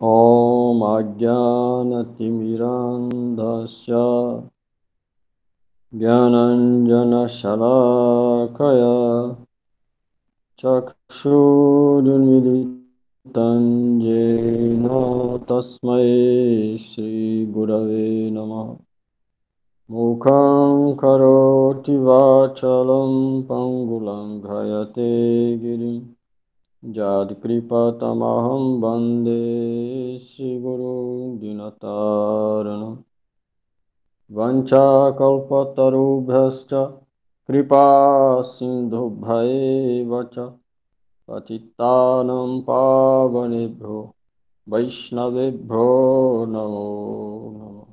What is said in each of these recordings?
ॐ अज्ञानतिमिरान्धस्य ज्ञानाञ्जनशलाकया चक्षुरुन्मिलितं येन तस्मै श्रीगुरवे नमः। मूकं करोति वाचालं पङ्गुलङ्घयते गिरिं यत्कृपातमहं वन्दे श्रीगुरुं दीनतारिणम्। वञ्चाकल्पतरुभ्यश्च कृपा सिन्धुभ्यैव च पतितानं पावनेभ्यो वैष्णवेभ्यो नमो नमः।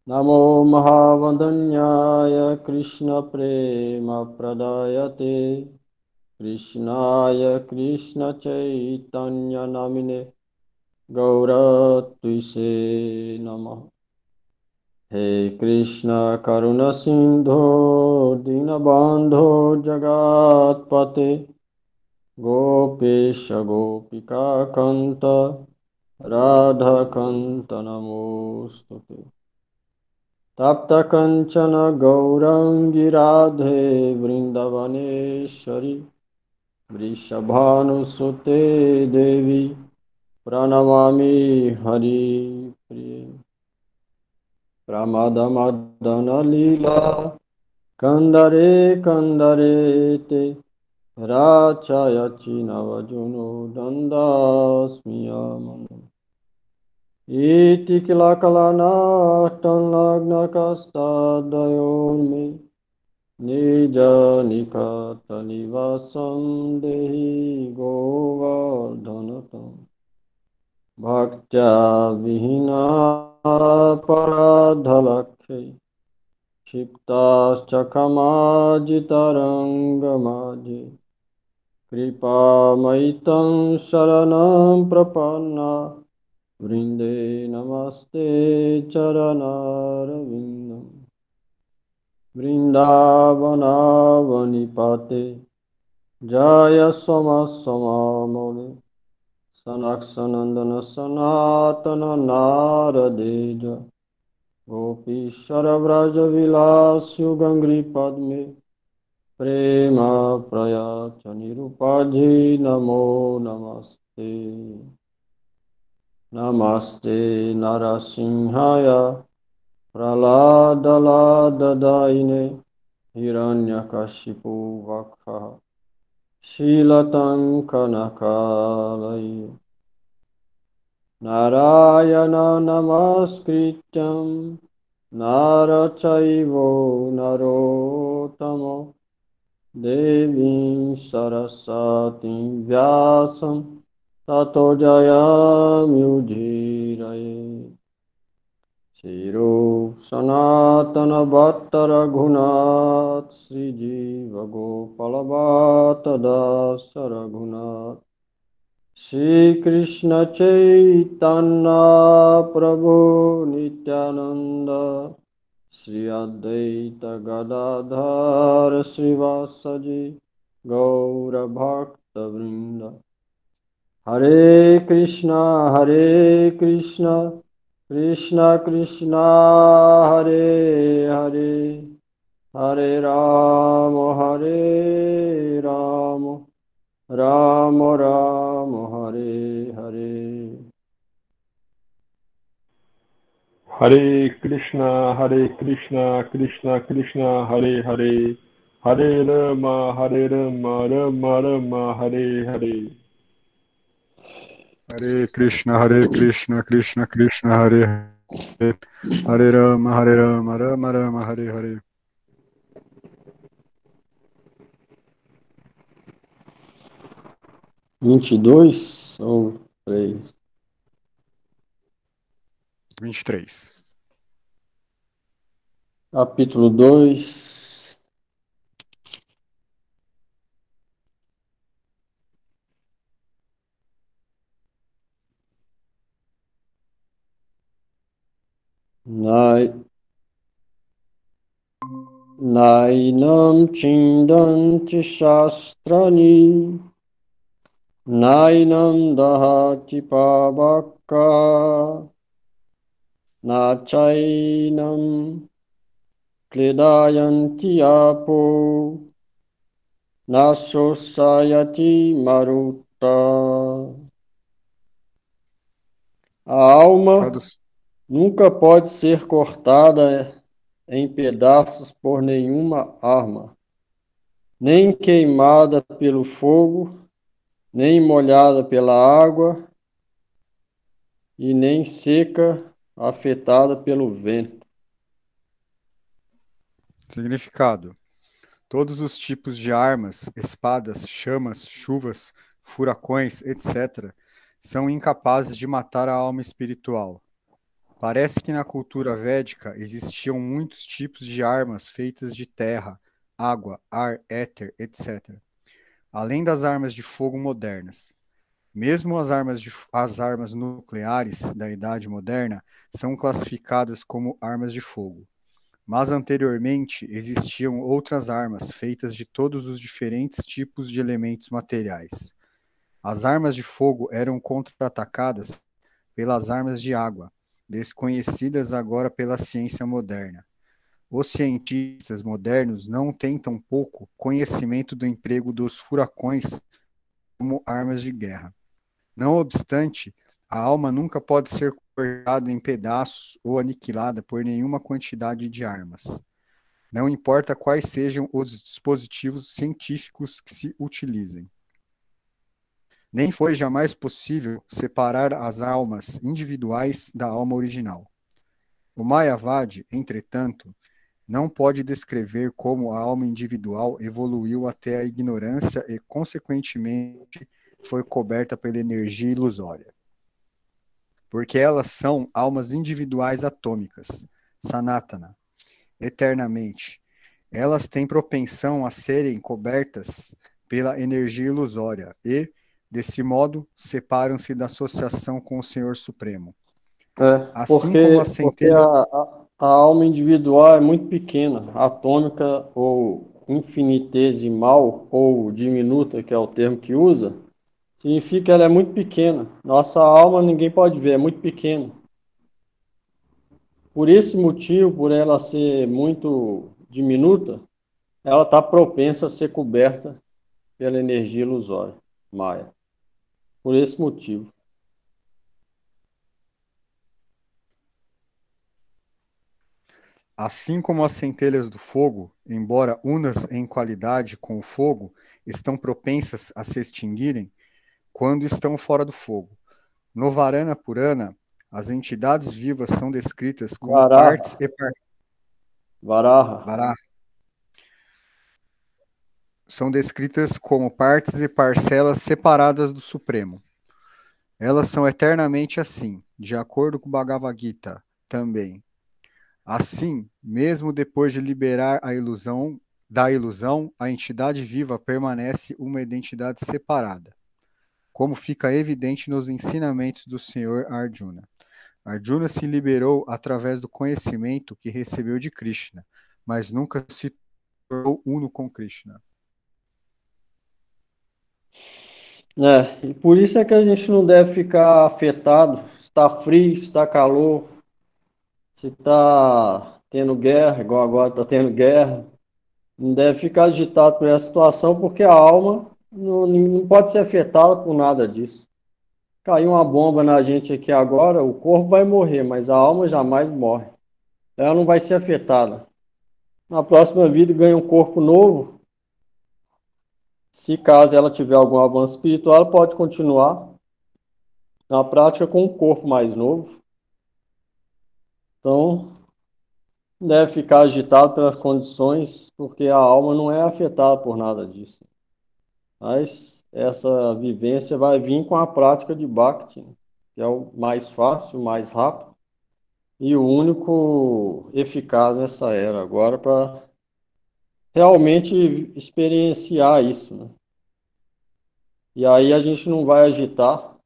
नमो महावदन्याय कृष्णप्रेमप्रदायते कृष्णाय कृष्णचैतन्यनामिने गौरत्विषे नमः। हे कृष्ण करुण सिंधो दीनबंधो जगत्पते गोपेश गोपिका कांत राधा कांत नमोस्तुते। तप्त कंचन गौरांगी राधे वृंदावनेश्वरी वृषभानुसुते देवी प्रणमामि हरिप्रिये। प्रमदमदन लीला कंदरे कंदरे ते राचायचि नवजुनो दंदास्मियामन् इति किलकलनाटंलग्नकस्तदयोर्मे निजनिकतनिवासं देहि गोवर्धनतम् भक्त्या विहीना पराधलक्ष्ये क्षिप्ताश्च कमाजितरङ्गमाझे कृपामयितं शरणं प्रपन्ना वृन्दे नमस्ते चरणारविन्दं। वृन्दावनावनिपाते जय समसमामौले सनत्सनन्दन सनातन नारदेज गोपीश्वर व्रजविलासयुगङ्घ्रिपद्मे प्रेम प्रयाच निरुपाधि नमो नमस्ते। नमस्ते नरसिंहाय प्रह्लादलाददायिने हिरण्यकशिपु वक्षः शीलतं कनकालये। नारायण नमस्कृत्यं नर चैव नरोत्तमो देवीं सरस्वतीं व्यासं ततो जयमुदीरये। श्रीरूप सनातन भट्ट रघुनाथ श्रीजीव गोपाल दास रघुनाथ श्री कृष्ण चैतन्य प्रभु नित्यानंद श्री अद्वैत गदाधर श्रीवासजी गौरभक्त वृंद। हरे कृष्णा कृष्ण कृष्णा हरे हरे हरे राम राम राम हरे Hare. Hare Krishna, Krishna Krishna, Hare Hare, Hare Rama, Rama Rama, Hare Hare. Hare Krishna, Krishna Krishna, Hare Hare, Hare Rama, Rama Rama, Hare Hare. Vinte e dois ou 3? 23. Capítulo 2. Nainam Chindanti Shastrani Nainam dahati pavaka nachainam kledayanti apo nasosayati maruta. A alma Tradu- nunca pode ser cortada em pedaços por nenhuma arma, nem queimada pelo fogo, nem molhada pela água, e nem seca, afetada pelo vento. Significado: todos os tipos de armas, espadas, chamas, chuvas, furacões, etc., são incapazes de matar a alma espiritual. Parece que na cultura védica existiam muitos tipos de armas feitas de terra, água, ar, éter, etc., além das armas de fogo modernas. Mesmo as armas nucleares da Idade Moderna são classificadas como armas de fogo. Mas anteriormente existiam outras armas feitas de todos os diferentes tipos de elementos materiais. As armas de fogo eram contra-atacadas pelas armas de água, desconhecidas agora pela ciência moderna. Os cientistas modernos não têm tampouco conhecimento do emprego dos furacões como armas de guerra. Não obstante, a alma nunca pode ser cortada em pedaços ou aniquilada por nenhuma quantidade de armas. Não importa quais sejam os dispositivos científicos que se utilizem. Nem foi jamais possível separar as almas individuais da alma original. O Mayavadi, entretanto, não pode descrever como a alma individual evoluiu até a ignorância e, consequentemente, foi coberta pela energia ilusória. Porque elas são almas individuais atômicas, sanatana, eternamente. Elas têm propensão a serem cobertas pela energia ilusória e, desse modo, separam-se da associação com o Senhor Supremo. Assim como a Porque centelha... a alma individual é muito pequena, atômica ou infinitesimal ou diminuta, que é o termo que usa, significa que ela é muito pequena. Nossa alma ninguém pode ver, é muito pequena. Por esse motivo, por ela ser muito diminuta, ela está propensa a ser coberta pela energia ilusória, Maia. Por esse motivo. Assim como as centelhas do fogo, embora unas em qualidade com o fogo, estão propensas a se extinguirem quando estão fora do fogo. No Varana Purana, as entidades vivas são descritas como partes Varaha, e Varaha. são descritas como partes e parcelas separadas do Supremo. Elas são eternamente assim, de acordo com o Bhagavad Gita também. Assim, mesmo depois de liberar da ilusão, a entidade viva permanece uma identidade separada, como fica evidente nos ensinamentos do Senhor Arjuna. Arjuna se liberou através do conhecimento que recebeu de Krishna, mas nunca se tornou uno com Krishna. E por isso é que a gente não deve ficar afetado, se está frio, se está calor, se está tendo guerra, igual agora está tendo guerra. Não deve ficar agitado por essa situação, porque a alma não pode ser afetada por nada disso. Caiu uma bomba na gente aqui agora, o corpo vai morrer, mas a alma jamais morre. Ela não vai ser afetada. Na próxima vida ganha um corpo novo. Se caso ela tiver algum avanço espiritual, ela pode continuar na prática com um corpo mais novo. Então, não deve ficar agitado pelas condições, porque a alma não é afetada por nada disso. Mas essa vivência vai vir com a prática de Bhakti, que é o mais fácil, o mais rápido e o único eficaz nessa era agora para realmente experienciar isso, né? E aí a gente não vai agitar,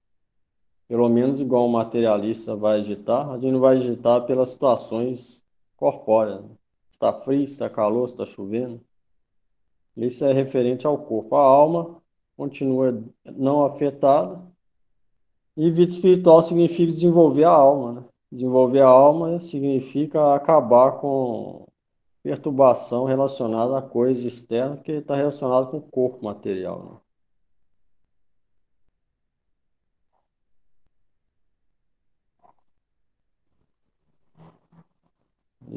pelo menos igual um materialista vai agitar, a gente não vai agitar pelas situações corpóreas, né? Está frio, está calor, está chovendo. Isso é referente ao corpo. A alma continua não afetada. E vida espiritual significa desenvolver a alma, né? Desenvolver a alma significa acabar com perturbação relacionada a coisas externas, que está relacionado com o corpo material, né?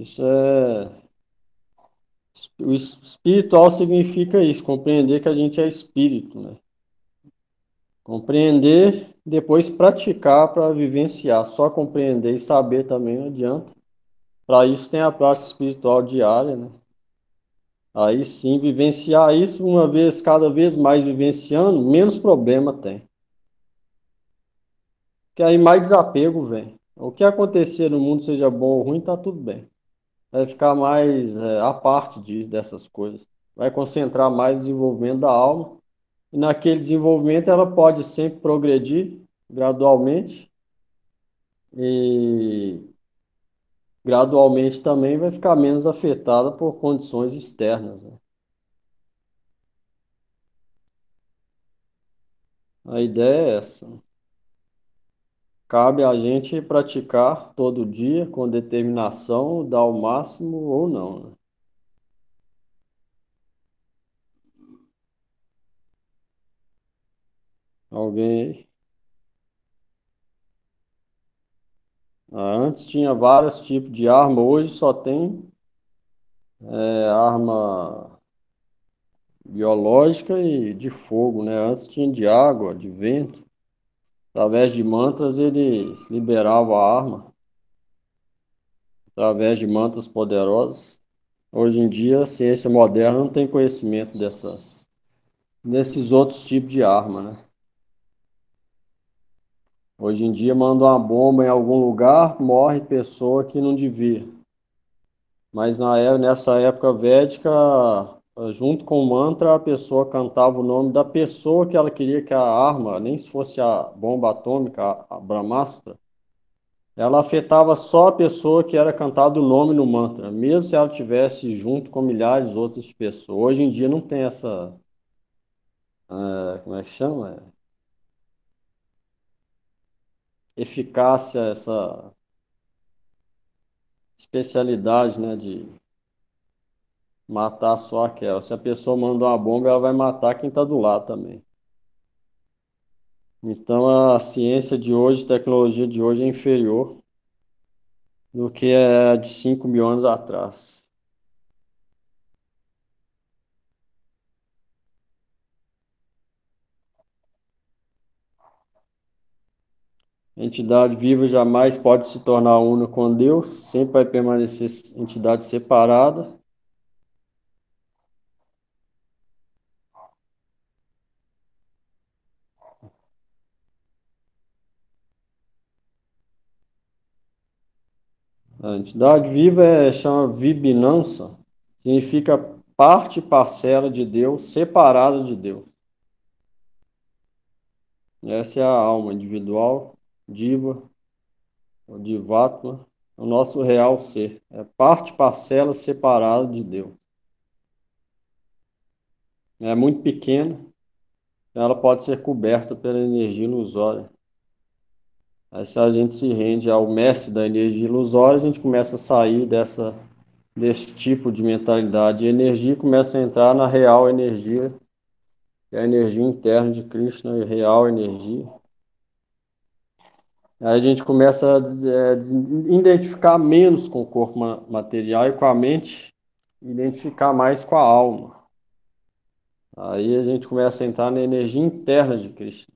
Isso é. O espiritual significa isso, compreender que a gente é espírito, né? Compreender, depois praticar para vivenciar. Só compreender e saber também não adianta. Para isso tem a prática espiritual diária, né? Aí sim, vivenciar isso uma vez, cada vez mais vivenciando, menos problema tem. Porque aí mais desapego vem. O que acontecer no mundo, seja bom ou ruim, tá tudo bem. Vai ficar mais à parte dessas coisas. Vai concentrar mais no desenvolvimento da alma. E naquele desenvolvimento ela pode sempre progredir gradualmente. E gradualmente também vai ficar menos afetada por condições externas, né? A ideia é essa. Cabe a gente praticar todo dia com determinação, dar o máximo ou não, né? Alguém aí? Antes tinha vários tipos de arma, hoje só tem arma biológica e de fogo, né? Antes tinha de água, de vento. Através de mantras eles liberavam a arma, através de mantras poderosos. Hoje em dia a ciência moderna não tem conhecimento desses outros tipos de arma, né? Hoje em dia manda uma bomba em algum lugar, morre pessoa que não devia. Mas nessa época védica, junto com o mantra, a pessoa cantava o nome da pessoa que ela queria que a arma, nem se fosse a bomba atômica, a Brahmastra, ela afetava só a pessoa que era cantado o nome no mantra, mesmo se ela tivesse junto com milhares de outras pessoas. Hoje em dia não tem essa, como é que chama? Eficácia, essa especialidade, né, de matar só aquela. Se a pessoa mandar uma bomba, ela vai matar quem está do lado também. Então a ciência de hoje, a tecnologia de hoje é inferior do que é de 5 mil anos atrás. A entidade viva jamais pode se tornar una com Deus, sempre vai permanecer entidade separada. A entidade viva chama Vibinança, significa parte e parcela de Deus, separada de Deus. Essa é a alma individual, diva, o Divatma, o nosso real ser. É parte, parcela separada de Deus. É muito pequena, ela pode ser coberta pela energia ilusória. Aí, se a gente se rende ao mestre da energia ilusória, a gente começa a sair desse tipo de mentalidade de energia e começa a entrar na real energia, que é a energia interna de Krishna, a real energia. Aí a gente começa a identificar menos com o corpo material e com a mente, identificar mais com a alma. Aí a gente começa a entrar na energia interna de Krishna,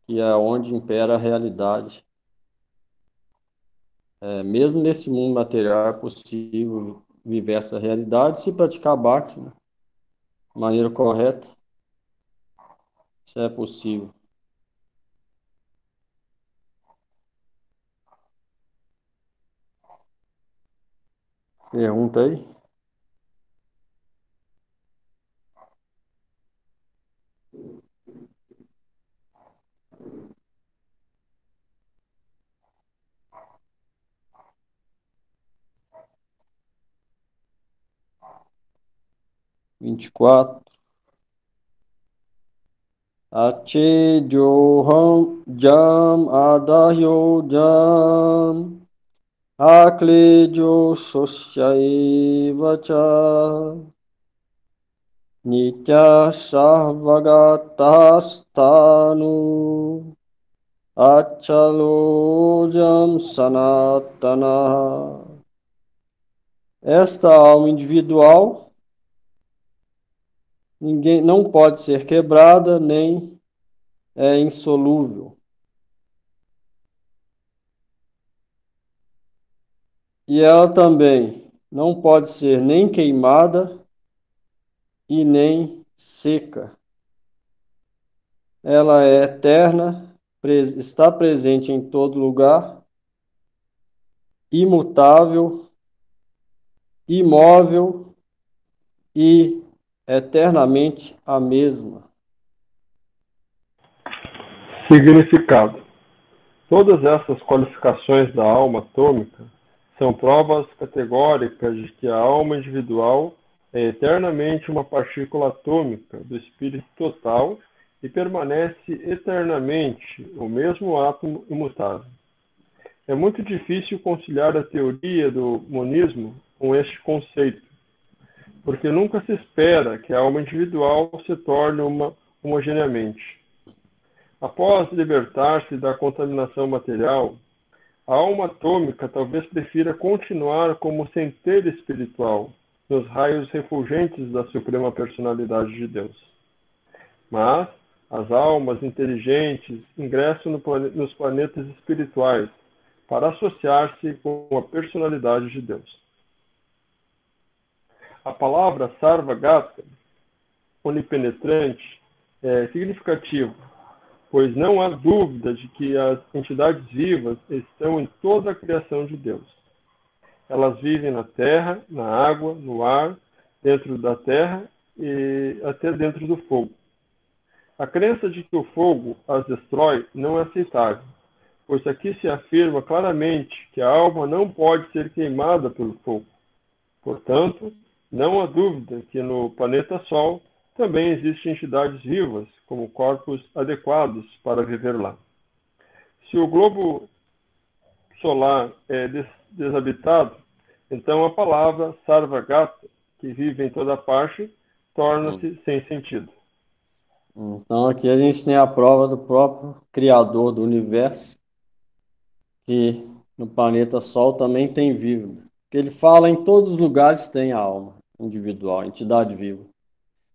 que é onde impera a realidade. Mesmo nesse mundo material é possível viver essa realidade se praticar Bhakti, né, de maneira correta. Isso é possível. Pergunta aí. 24. Achejoham jam adahyo jam aklejo sosyaiva cha nitya sarvagatastanu achalojam sanatana. Esta alma individual ninguém não pode ser quebrada, nem é insolúvel. E ela também não pode ser nem queimada e nem seca. Ela é eterna, está presente em todo lugar, imutável, imóvel e eternamente a mesma. Significado. Todas essas qualificações da alma atômica são provas categóricas de que a alma individual é eternamente uma partícula atômica do espírito total e permanece eternamente o mesmo átomo imutável. É muito difícil conciliar a teoria do monismo com este conceito, porque nunca se espera que a alma individual se torne uma homogeneamente. Após libertar-se da contaminação material, a alma atômica talvez prefira continuar como centelha espiritual nos raios refulgentes da Suprema Personalidade de Deus. Mas as almas inteligentes ingressam nos planetas espirituais para associar-se com a personalidade de Deus. A palavra Sarvagata, onipenetrante, é significativo, pois não há dúvida de que as entidades vivas estão em toda a criação de Deus. Elas vivem na terra, na água, no ar, dentro da terra e até dentro do fogo. A crença de que o fogo as destrói não é aceitável, pois aqui se afirma claramente que a alma não pode ser queimada pelo fogo. Portanto, não há dúvida que no planeta Sol também existem entidades vivas, como corpos adequados para viver lá. Se o globo solar é desabitado, então a palavra Sarvagata, que vive em toda parte, torna-se sem sentido. Então aqui a gente tem a prova do próprio Criador do Universo, que no planeta Sol também tem vida. Porque ele fala em todos os lugares tem a alma individual, entidade viva.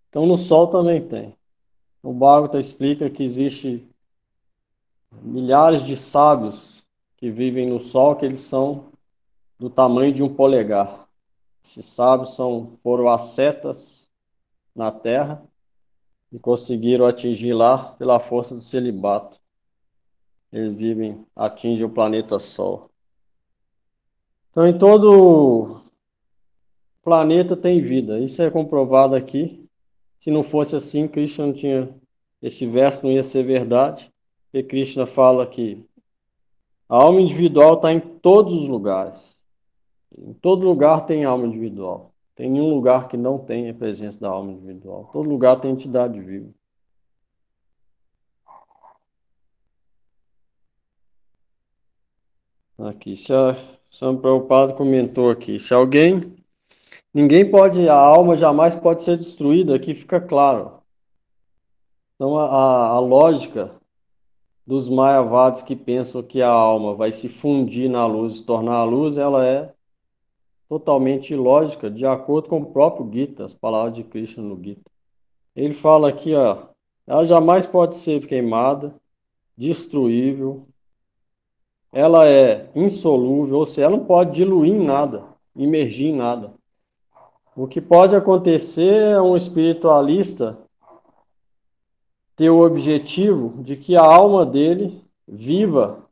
Então no Sol também tem. O Bhagavata explica que existe milhares de sábios que vivem no Sol, que eles são do tamanho de um polegar. Esses sábios foram ascetas na Terra e conseguiram atingir lá pela força do celibato. Eles atingem o planeta Sol. Então, em todo planeta tem vida. Isso é comprovado aqui. Se não fosse assim, Krishna não tinha. Esse verso não ia ser verdade. Porque Krishna fala que a alma individual está em todos os lugares. Em todo lugar tem alma individual. Tem nenhum lugar que não tenha a presença da alma individual. Todo lugar tem entidade viva. Aqui, São Prabhupada comentou aqui. Ninguém pode, a alma jamais pode ser destruída, aqui fica claro. Então, a lógica dos Mayavadas que pensam que a alma vai se fundir na luz, se tornar a luz, ela é totalmente ilógica, de acordo com o próprio Gita, as palavras de Krishna no Gita. Ele fala aqui, ó, ela jamais pode ser queimada, destruível, ela é insolúvel, ou seja, ela não pode diluir em nada, imergir em nada. O que pode acontecer é um espiritualista ter o objetivo de que a alma dele viva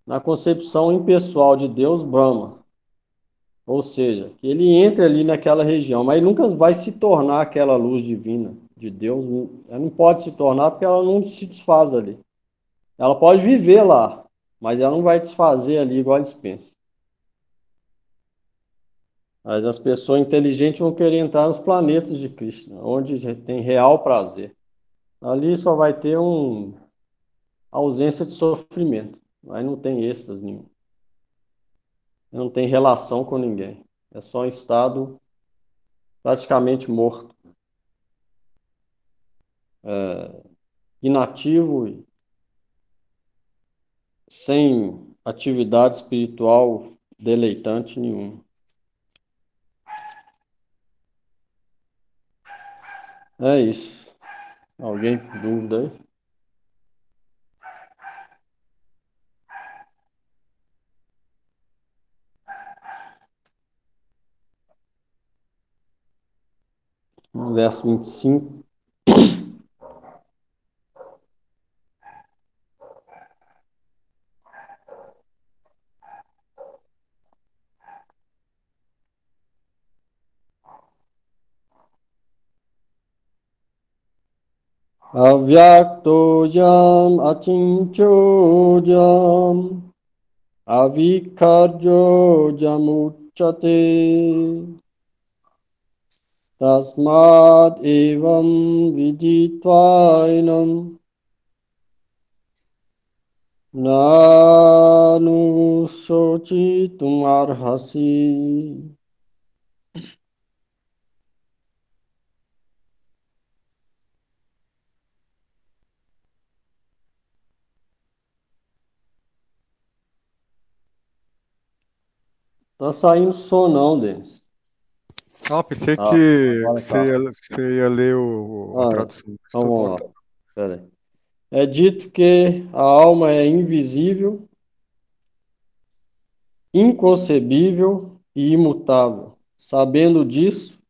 na concepção impessoal de Deus Brahma. Ou seja, que ele entre ali naquela região, mas ele nunca vai se tornar aquela luz divina de Deus. Ela não pode se tornar porque ela não se desfaz ali. Ela pode viver lá, mas ela não vai desfazer ali igual eles pensam. Mas as pessoas inteligentes vão querer entrar nos planetas de Krishna, onde tem real prazer. Ali só vai ter ausência de sofrimento. Aí não tem êxtase nenhum. Não tem relação com ninguém. É só um estado praticamente morto, inativo e sem atividade espiritual deleitante nenhuma. É isso. Alguém com dúvida aí? No verso 25. Avyaktojam achinchojam avikarjojam uchate tasmad evam viditvainam nanu sochitum arhasi. Tá saindo som não, Denis. Ah, pensei Ah, que agora tá. você ia ler a Ah, tradução. então Estou vamos bom, lá. tá. Pera aí. É dito que a alma é invisível, inconcebível e imutável. Sabendo disso,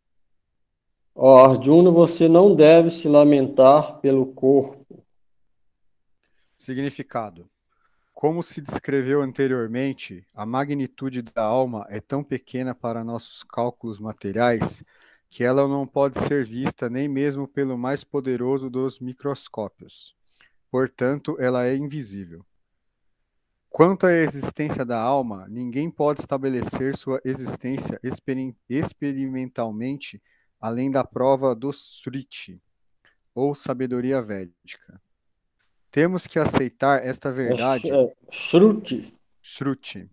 ó Arjuna, você não deve se lamentar pelo corpo. Significado. Como se descreveu anteriormente, a magnitude da alma é tão pequena para nossos cálculos materiais que ela não pode ser vista nem mesmo pelo mais poderoso dos microscópios. Portanto, ela é invisível. Quanto à existência da alma, ninguém pode estabelecer sua existência experimentalmente além da prova do Sriti, ou sabedoria védica. Temos que aceitar esta verdade, Shruti. Shruti.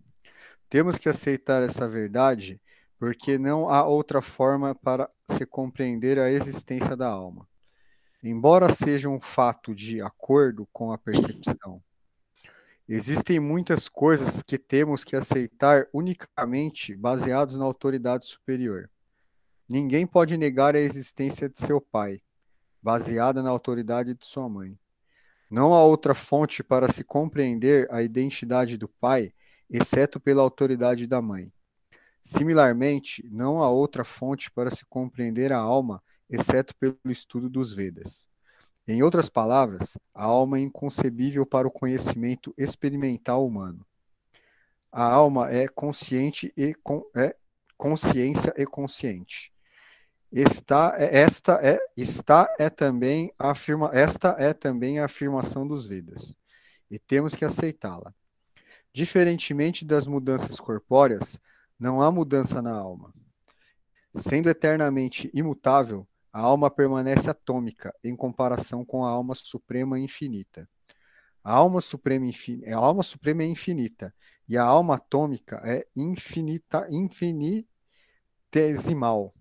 Temos que aceitar essa verdade porque não há outra forma para se compreender a existência da alma. Embora seja um fato de acordo com a percepção, existem muitas coisas que temos que aceitar unicamente baseados na autoridade superior. Ninguém pode negar a existência de seu pai, baseada na autoridade de sua mãe. Não há outra fonte para se compreender a identidade do pai, exceto pela autoridade da mãe. Similarmente, não há outra fonte para se compreender a alma, exceto pelo estudo dos Vedas. Em outras palavras, a alma é inconcebível para o conhecimento experimental humano. A alma é consciente e é consciência e consciente. Esta é também a afirmação dos Vedas, e temos que aceitá-la. Diferentemente das mudanças corpóreas, não há mudança na alma. Sendo eternamente imutável, a alma permanece atômica em comparação com a alma suprema infinita. A alma suprema é infinita e a alma atômica é infinitesimal.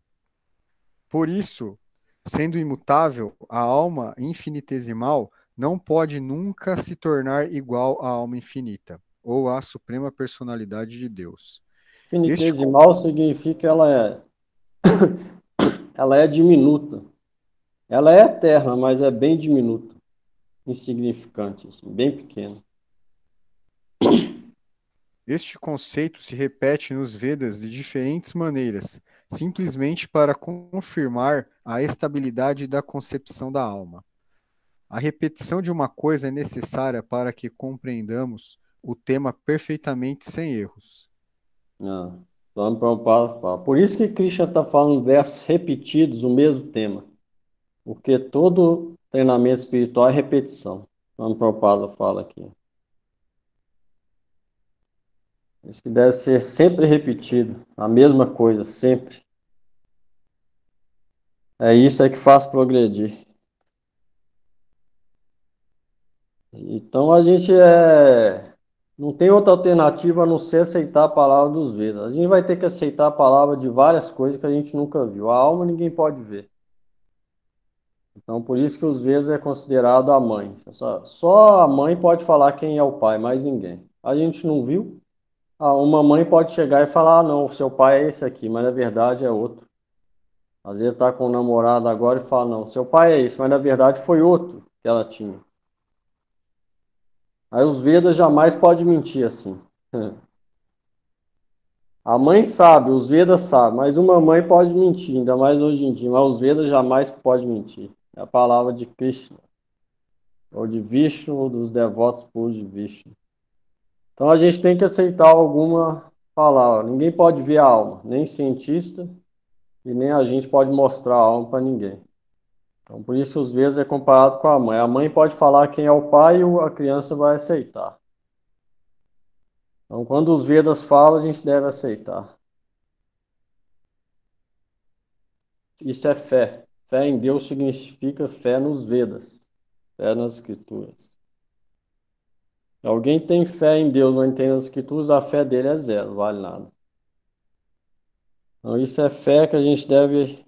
Por isso, sendo imutável, a alma infinitesimal não pode nunca se tornar igual à alma infinita, ou à suprema personalidade de Deus. Este, Infinitesimal significa que ela é diminuta. Ela é eterna, mas é bem diminuta, insignificante, assim, bem pequena. este conceito se repete nos Vedas de diferentes maneiras, simplesmente para confirmar a estabilidade da concepção da alma. A repetição de uma coisa é necessária para que compreendamos o tema perfeitamente sem erros. Ah, Swami Prabhupada fala. Por isso que Krishna está falando versos repetidos, o mesmo tema. Porque todo treinamento espiritual é repetição. Swami Prabhupada fala aqui. Isso que deve ser sempre repetido, a mesma coisa, sempre. É isso aí que faz progredir. Então a gente não tem outra alternativa a não ser aceitar a palavra dos Vedas. A gente vai ter que aceitar a palavra de várias coisas que a gente nunca viu. A alma ninguém pode ver. Então por isso que os Vedas é considerado a mãe. Só a mãe pode falar quem é o pai, mais ninguém. A gente não viu. Uma mãe pode chegar e falar, ah, não, seu pai é esse aqui, mas na verdade é outro. Às vezes tá com um namorado agora e fala, não, seu pai é esse, mas na verdade foi outro que ela tinha. Aí os Vedas jamais podem mentir assim. A mãe sabe, os Vedas sabem, mas uma mãe pode mentir, ainda mais hoje em dia, mas os Vedas jamais podem mentir. É a palavra de Krishna, ou de Vishnu, ou dos devotos puros de Vishnu. Então a gente tem que aceitar alguma palavra. Ninguém pode ver a alma, nem cientista, e nem a gente pode mostrar a alma para ninguém. Então por isso os Vedas é comparado com a mãe. A mãe pode falar quem é o pai e a criança vai aceitar. Então quando os Vedas falam, a gente deve aceitar. Isso é fé. Fé em Deus significa fé nos Vedas, fé nas Escrituras. Alguém tem fé em Deus, mas não tem nas Escrituras, a fé dele é zero, não vale nada. Então, isso é fé que a gente deve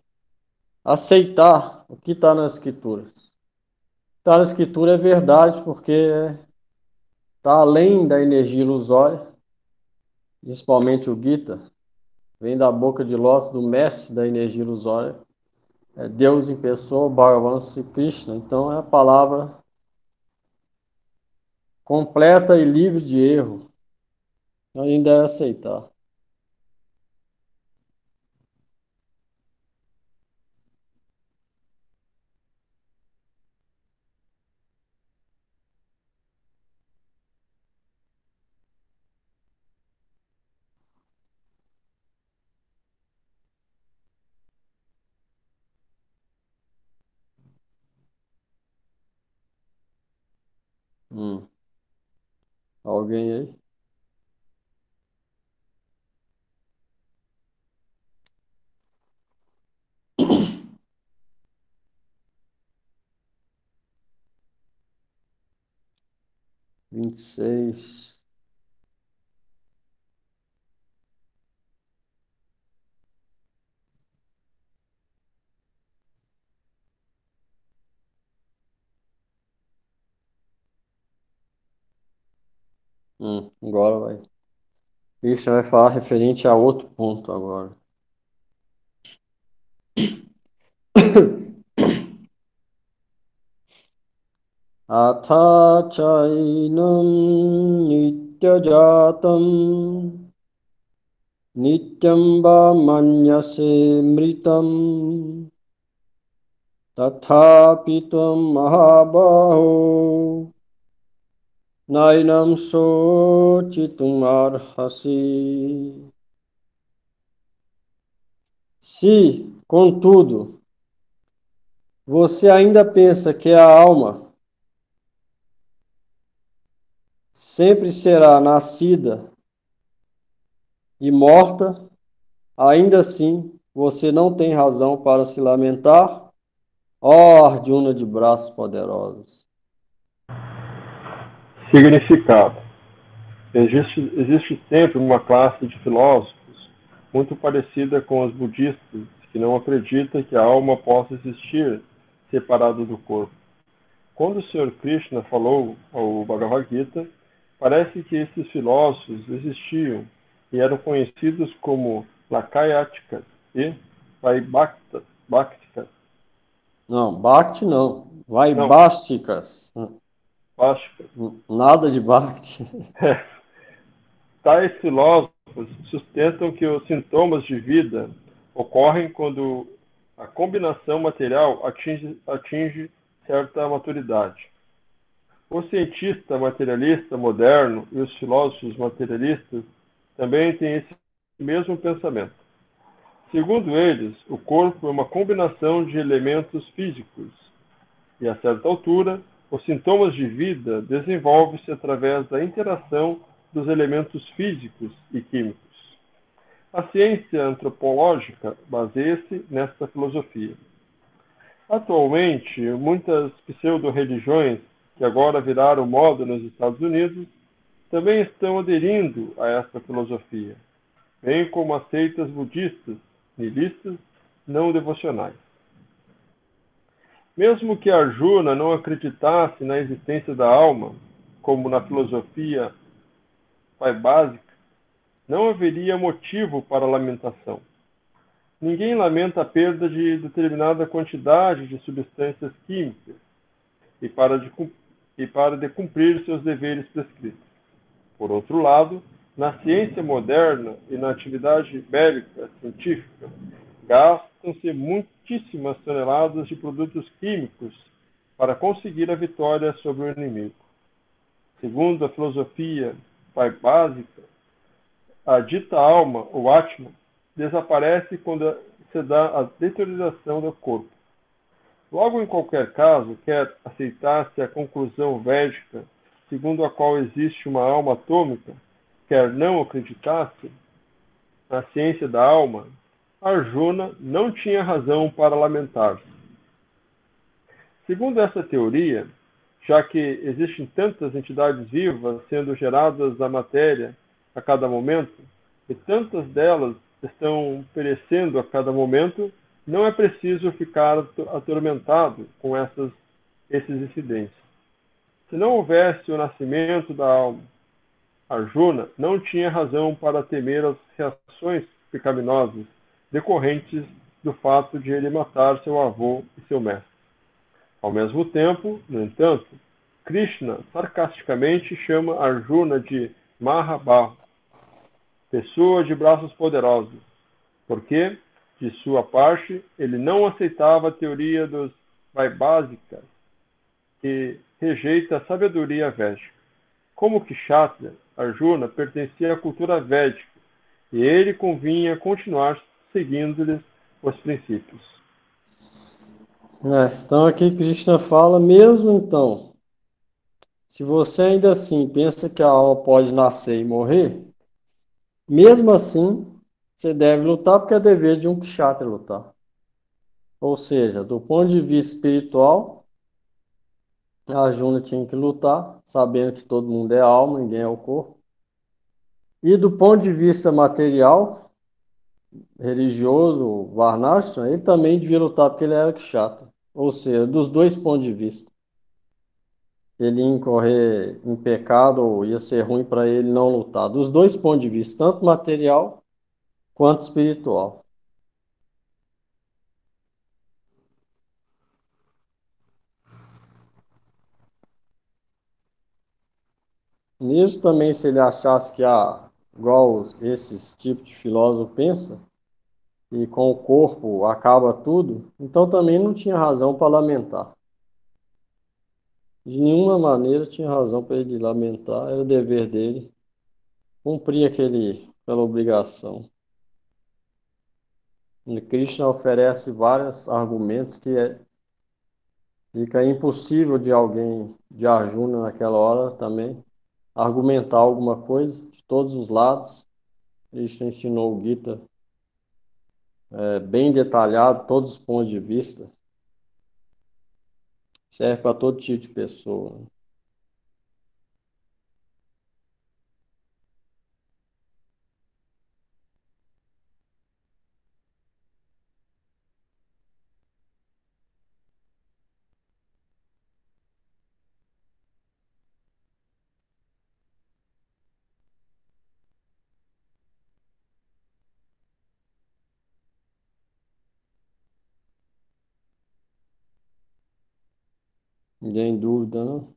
aceitar o que está nas Escrituras. O que está na Escritura é verdade, porque está além da energia ilusória, principalmente o Gita, vem da boca de Lótus, do mestre da energia ilusória. É Deus em pessoa, Bhagavan Sri Krishna. Então, é a palavra completa e livre de erro. Ainda é aceitar. Hum. Alguém aí? Vinte e seis. Agora vai. Christian vai falar referente a outro ponto agora. Atha chainam nityajatam nityam va manyase mritam tathapi tvam mahabaho nainam sochitum arhasi. Se, contudo, você ainda pensa que a alma sempre será nascida e morta, ainda assim você não tem razão para se lamentar, ó Arjuna de braços poderosos. Significado. Existe sempre uma classe de filósofos muito parecida com os budistas que não acredita que a alma possa existir separada do corpo. Quando o Sr. Krishna falou ao Bhagavad Gita, parece que esses filósofos existiam e eram conhecidos como Lakayatikas e Vaibhaktas. Não, Bhakti não. Vai Não, Básticas. Vastikas. Nada de Bhakti. Tais filósofos sustentam que os sintomas de vida ocorrem quando a combinação material atinge certa maturidade. O cientista materialista moderno e os filósofos materialistas também têm esse mesmo pensamento. Segundo eles, o corpo é uma combinação de elementos físicos e, a certa altura, os sintomas de vida desenvolvem-se através da interação dos elementos físicos e químicos. A ciência antropológica baseia-se nesta filosofia. Atualmente, muitas pseudo-religiões que agora viraram moda nos Estados Unidos, também estão aderindo a esta filosofia, bem como as seitas budistas, nihilistas, não devocionais. Mesmo que Arjuna não acreditasse na existência da alma, como na filosofia básica, não haveria motivo para lamentação. Ninguém lamenta a perda de determinada quantidade de substâncias químicas e para de cumprir seus deveres prescritos. Por outro lado, na ciência moderna e na atividade bélica científica, gastam-se muitíssimas toneladas de produtos químicos para conseguir a vitória sobre o inimigo. Segundo a filosofia básica, a dita alma, ou Atma, desaparece quando se dá a deterioração do corpo. Logo, em qualquer caso, quer aceitar-se a conclusão védica, segundo a qual existe uma alma atômica, quer não acreditasse na ciência da alma, Arjuna não tinha razão para lamentar-se. Segundo essa teoria, já que existem tantas entidades vivas sendo geradas da matéria a cada momento, e tantas delas estão perecendo a cada momento, não é preciso ficar atormentado com esses incidentes. Se não houvesse o nascimento da alma, Arjuna não tinha razão para temer as reações pecaminosas decorrentes do fato de ele matar seu avô e seu mestre. Ao mesmo tempo, no entanto, Krishna sarcasticamente chama Arjuna de Mahabahu, pessoa de braços poderosos, porque, de sua parte, ele não aceitava a teoria dos Vaibhasikas, que rejeita a sabedoria védica. Como Kshatriya, Arjuna pertencia à cultura védica, e ele convinha continuar seguindo-lhes os princípios. Então aqui Krishna fala, mesmo então, se você ainda assim pensa que a alma pode nascer e morrer, mesmo assim, você deve lutar porque é dever de um kshatriya lutar. Ou seja, do ponto de vista espiritual, a Arjuna tinha que lutar, sabendo que todo mundo é alma, ninguém é o corpo. E do ponto de vista material, religioso, Varnashram, ele também devia lutar porque ele era kshatriya. Ou seja, dos dois pontos de vista. Ele ia incorrer em pecado ou ia ser ruim para ele não lutar. Dos dois pontos de vista, tanto material quanto espiritual. Nisso também, se ele achasse que igual esses tipos de filósofo pensa, e com o corpo acaba tudo, então também não tinha razão para lamentar. De nenhuma maneira tinha razão para ele lamentar, era o dever dele cumprir aquela obrigação. E Krishna oferece vários argumentos que fica impossível de alguém, de Arjuna naquela hora também, argumentar alguma coisa de todos os lados. Krishna ensinou o Gita bem detalhado, todos os pontos de vista. Serve para todo tipo de pessoa. 'Ninguém dúvida, não?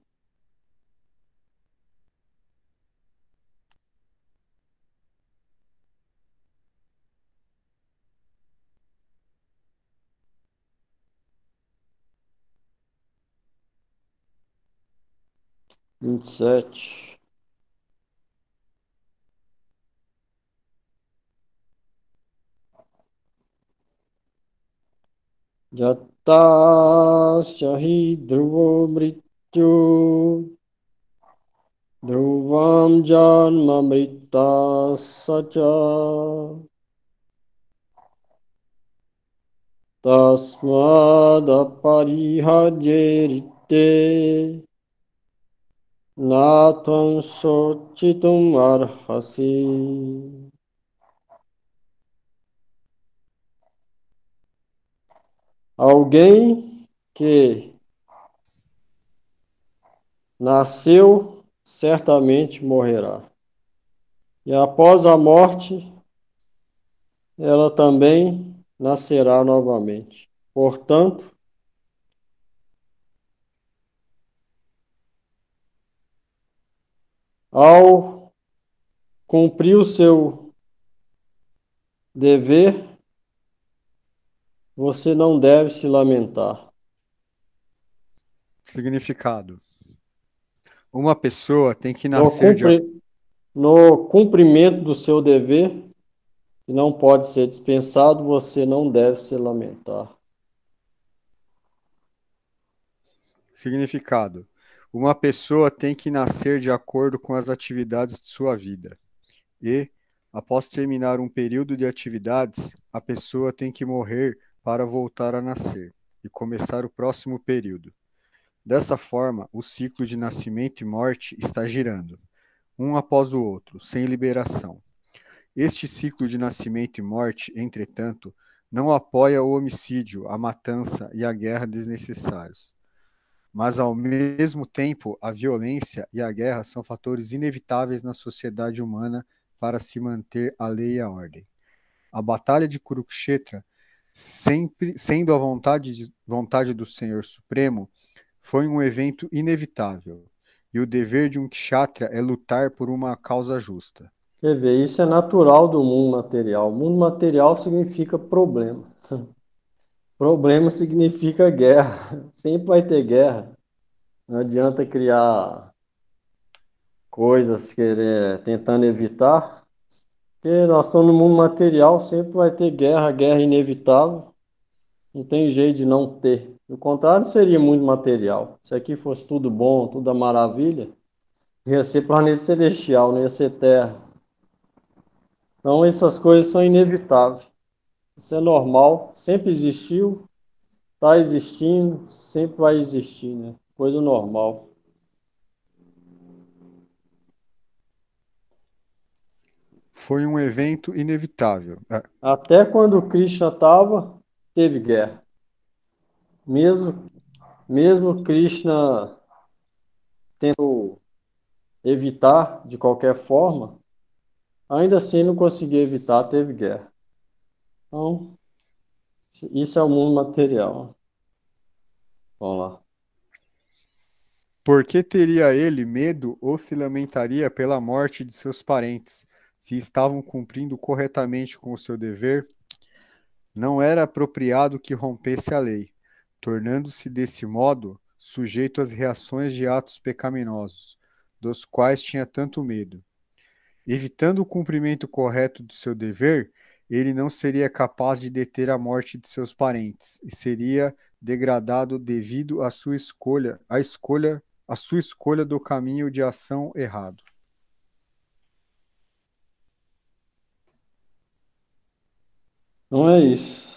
Vinte e sete. Jatasyahi dhruvo mrityu dhruvam janma mritta sacha tasmad aparihajerite Natvam sochitum arhasi. Alguém que nasceu certamente morrerá. E após a morte, ela também nascerá novamente. Portanto, ao cumprir o seu dever, você não deve se lamentar. Significado. Uma pessoa tem que No, nascer de cumpri... no cumprimento do seu dever, que não pode ser dispensado, você não deve se lamentar. Significado. Uma pessoa tem que nascer de acordo com as atividades de sua vida. E, após terminar um período de atividades, a pessoa tem que morrer para voltar a nascer e começar o próximo período. Dessa forma, o ciclo de nascimento e morte está girando, um após o outro, sem liberação. Este ciclo de nascimento e morte, entretanto, não apoia o homicídio, a matança e a guerra desnecessários. Mas, ao mesmo tempo, a violência e a guerra são fatores inevitáveis na sociedade humana para se manter a lei e a ordem. A Batalha de Kurukshetra, sempre sendo a vontade do Senhor Supremo, foi um evento inevitável, e o dever de um kshatriya é lutar por uma causa justa. Quer ver, isso é natural do mundo material. O mundo material significa problema. Problema significa guerra. Sempre vai ter guerra. Não adianta criar coisas tentando evitar, porque nós estamos no mundo material, sempre vai ter guerra, guerra inevitável. Não tem jeito de não ter. Do contrário, seria muito material. Se aqui fosse tudo bom, tudo a maravilha, ia ser planeta celestial, não ia ser terra. Então, essas coisas são inevitáveis. Isso é normal, sempre existiu, está existindo, sempre vai existir, né? Coisa normal. Foi um evento inevitável. Até quando Krishna estava, teve guerra. Mesmo, mesmo Krishna tendo evitar de qualquer forma, ainda assim não conseguiu evitar, teve guerra. Então, isso é o mundo material. Vamos lá. Por que teria ele medo ou se lamentaria pela morte de seus parentes, se estavam cumprindo corretamente com o seu dever? Não era apropriado que rompesse a lei, tornando-se desse modo sujeito às reações de atos pecaminosos, dos quais tinha tanto medo. Evitando o cumprimento correto do seu dever, ele não seria capaz de deter a morte de seus parentes e seria degradado devido à sua escolha do caminho de ação errado. Não é isso.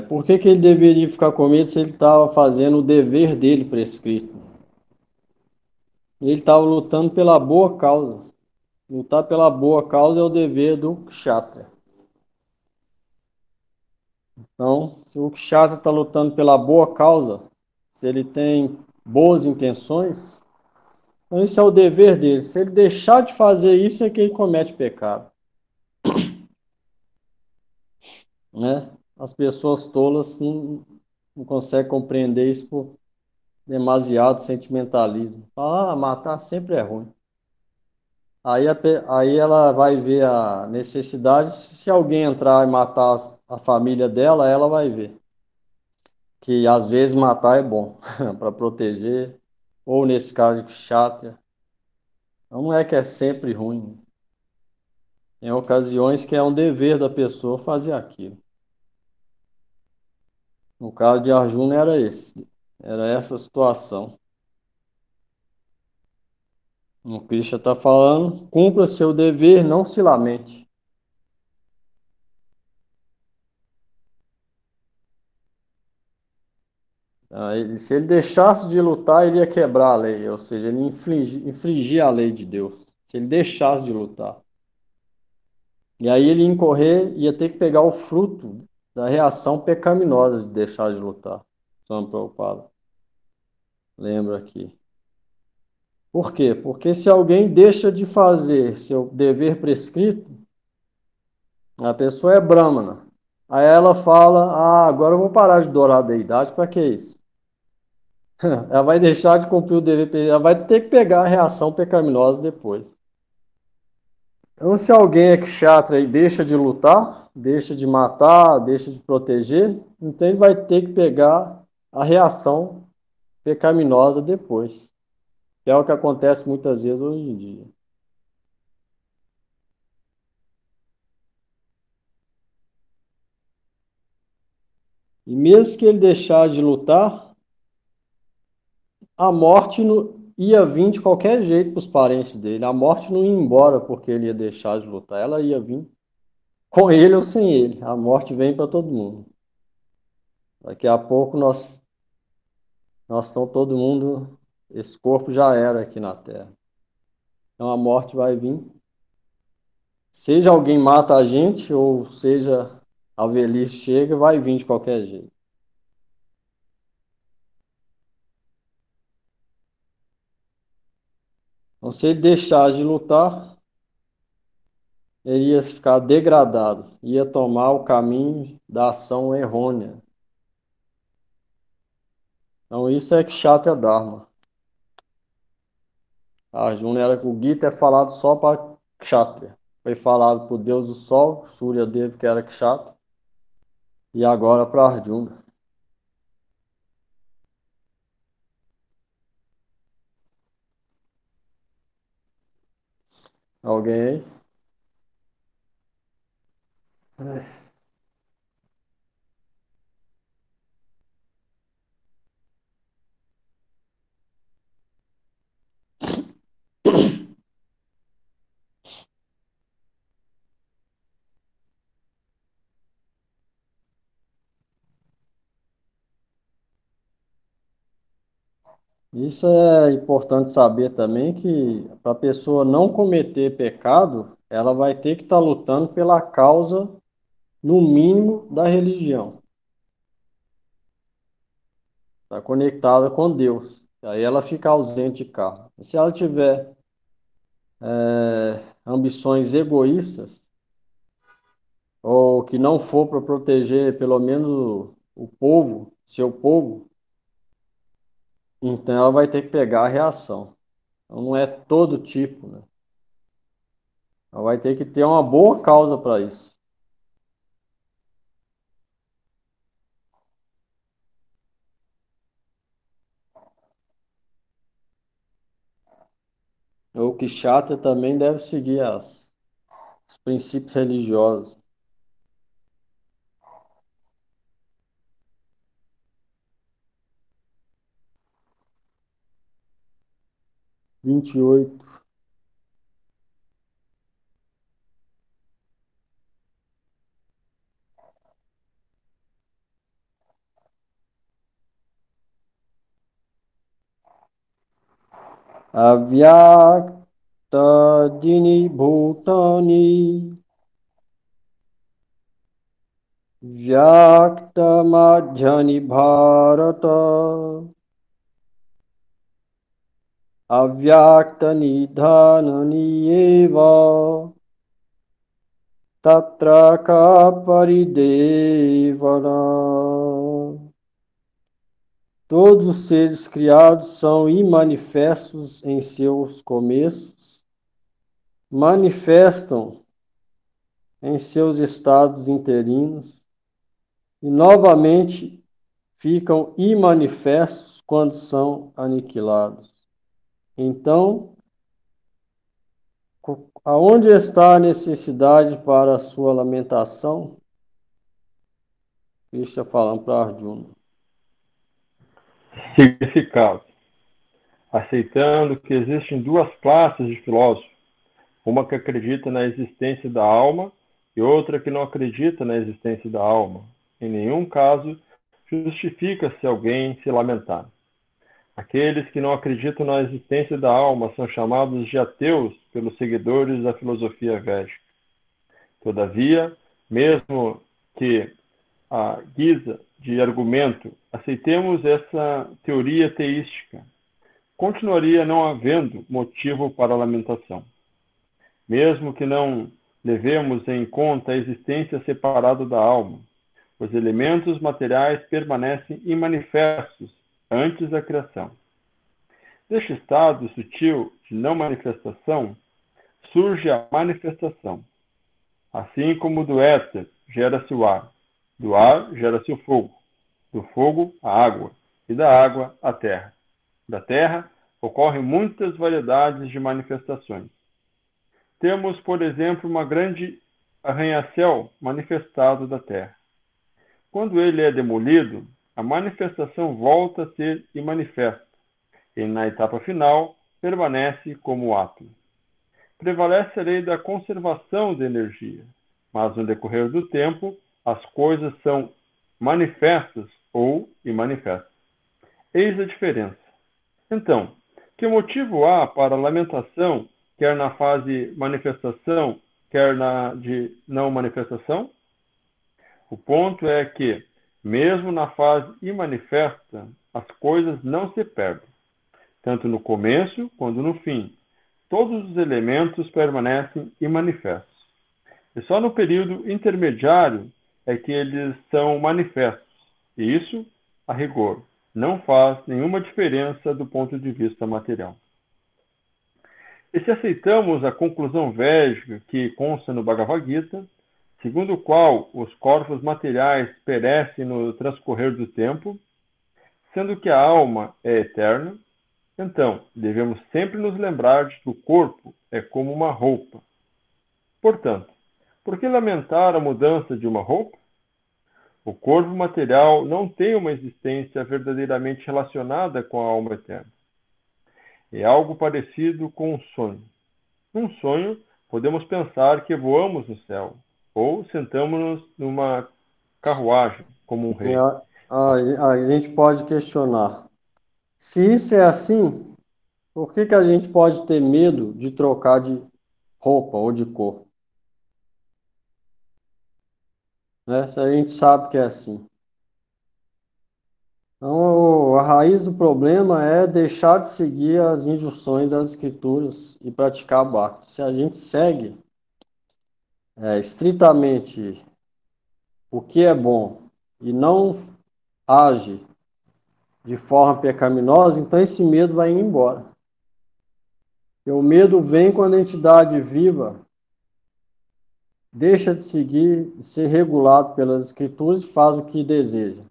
Por que que ele deveria ficar com medo se ele estava fazendo o dever dele prescrito? Ele estava lutando pela boa causa. Lutar pela boa causa é o dever do kshatriya. Então, se o kshatriya está lutando pela boa causa, se ele tem boas intenções, então isso é o dever dele. Se ele deixar de fazer isso, é que ele comete pecado, né? As pessoas tolas não conseguem compreender isso por demasiado sentimentalismo. Matar sempre é ruim. Aí ela vai ver a necessidade, se alguém entrar e matar a família dela, ela vai ver que às vezes matar é bom para proteger, ou nesse caso de kshatriya. Então não é que é sempre ruim. Tem ocasiões que é um dever da pessoa fazer aquilo. No caso de Arjuna era essa situação. O Krishna está falando, cumpra seu dever, não se lamente. Se ele deixasse de lutar, ele ia quebrar a lei, ou seja, ele infringir a lei de Deus. Se ele deixasse de lutar. E aí ele ia incorrer, ia ter que pegar o fruto da reação pecaminosa de deixar de lutar. São Prabhupada. Lembra aqui. Por quê? Porque se alguém deixa de fazer seu dever prescrito, a pessoa é brahmana. Aí ela fala: Ah, agora eu vou parar de adorar a deidade, para que isso? Ela vai deixar de cumprir o dever, ela vai ter que pegar a reação pecaminosa depois. Então, se alguém é kshatriya e deixa de lutar, deixa de matar, deixa de proteger, então ele vai ter que pegar a reação pecaminosa depois. Que é o que acontece muitas vezes hoje em dia. E mesmo que ele deixar de lutar, a morte ia vir de qualquer jeito para os parentes dele. A morte não ia embora porque ele ia deixar de lutar. Ela ia vir com ele ou sem ele. A morte vem para todo mundo. Daqui a pouco nós estamos todo mundo, esse corpo já era aqui na Terra. Então a morte vai vir. Seja alguém mata a gente, ou seja a velhice chega, vai vir de qualquer jeito. Então se ele deixar de lutar, ele ia ficar degradado, ia tomar o caminho da ação errônea. Então isso é Kshatriya Dharma. Arjuna o Gita é falado só para Kshatriya. Foi falado por Deus do Sol, Surya Deva, que era Kshatriya, e agora para Arjuna. Alguém aí? Isso é importante saber também que para a pessoa não cometer pecado, ela vai ter que estar lutando pela causa, no mínimo, da religião. Está conectada com Deus. Aí ela fica ausente de carro. Se ela tiver ambições egoístas, ou que não for para proteger pelo menos o povo, seu povo, então ela vai ter que pegar a reação. Então não é todo tipo, né? Ela vai ter que ter uma boa causa para isso. O Kshatriya também deve seguir os princípios religiosos. 28. Avyakta bhutani vyaktamadhyani bharata avyakta nidhanani eva tatra ka paridevana. Todos os seres criados são imanifestos em seus começos, manifestam em seus estados interinos e novamente ficam imanifestos quando são aniquilados. Então, aonde está a necessidade para a sua lamentação? Krishna falando para Arjuna. Significado. Aceitando que existem duas classes de filósofos, uma que acredita na existência da alma e outra que não acredita na existência da alma. Em nenhum caso justifica-se alguém se lamentar. Aqueles que não acreditam na existência da alma são chamados de ateus pelos seguidores da filosofia védica. Todavia, mesmo que à guisa de argumento aceitemos essa teoria teística, continuaria não havendo motivo para a lamentação. Mesmo que não levemos em conta a existência separada da alma, os elementos materiais permanecem imanifestos antes da criação. Deste estado sutil de não manifestação, surge a manifestação. Assim como do éter gera-se o ar, do ar gera-se o fogo, do fogo a água, e da água a terra. Da terra ocorrem muitas variedades de manifestações. Temos, por exemplo, uma grande arranha-céu manifestado da terra. Quando ele é demolido, a manifestação volta a ser imanifesta, e na etapa final permanece como átomo. Prevalece a lei da conservação de energia, mas no decorrer do tempo as coisas são manifestas ou imanifestas. Eis a diferença. Então, que motivo há para a lamentação, quer na fase manifestação, quer na de não manifestação? O ponto é que, mesmo na fase imanifesta, as coisas não se perdem, tanto no começo quanto no fim. Todos os elementos permanecem imanifestos. E só no período intermediário é que eles são manifestos. E isso, a rigor, não faz nenhuma diferença do ponto de vista material. E se aceitamos a conclusão védica que consta no Bhagavad Gita, segundo o qual os corpos materiais perecem no transcorrer do tempo, sendo que a alma é eterna, então devemos sempre nos lembrar de que o corpo é como uma roupa. Portanto, por que lamentar a mudança de uma roupa? O corpo material não tem uma existência verdadeiramente relacionada com a alma eterna. É algo parecido com um sonho. Num sonho, podemos pensar que voamos no céu, ou sentamos-nos numa carruagem, como um rei. A gente pode questionar. Se isso é assim, por que a gente pode ter medo de trocar de roupa ou de cor? Né? Se a gente sabe que é assim. Então, a raiz do problema é deixar de seguir as injunções das escrituras e praticar bhakti. Se a gente segue estritamente o que é bom e não age de forma pecaminosa, então esse medo vai indo embora. E o medo vem quando a entidade viva deixa de seguir, de ser regulado pelas escrituras e faz o que deseja.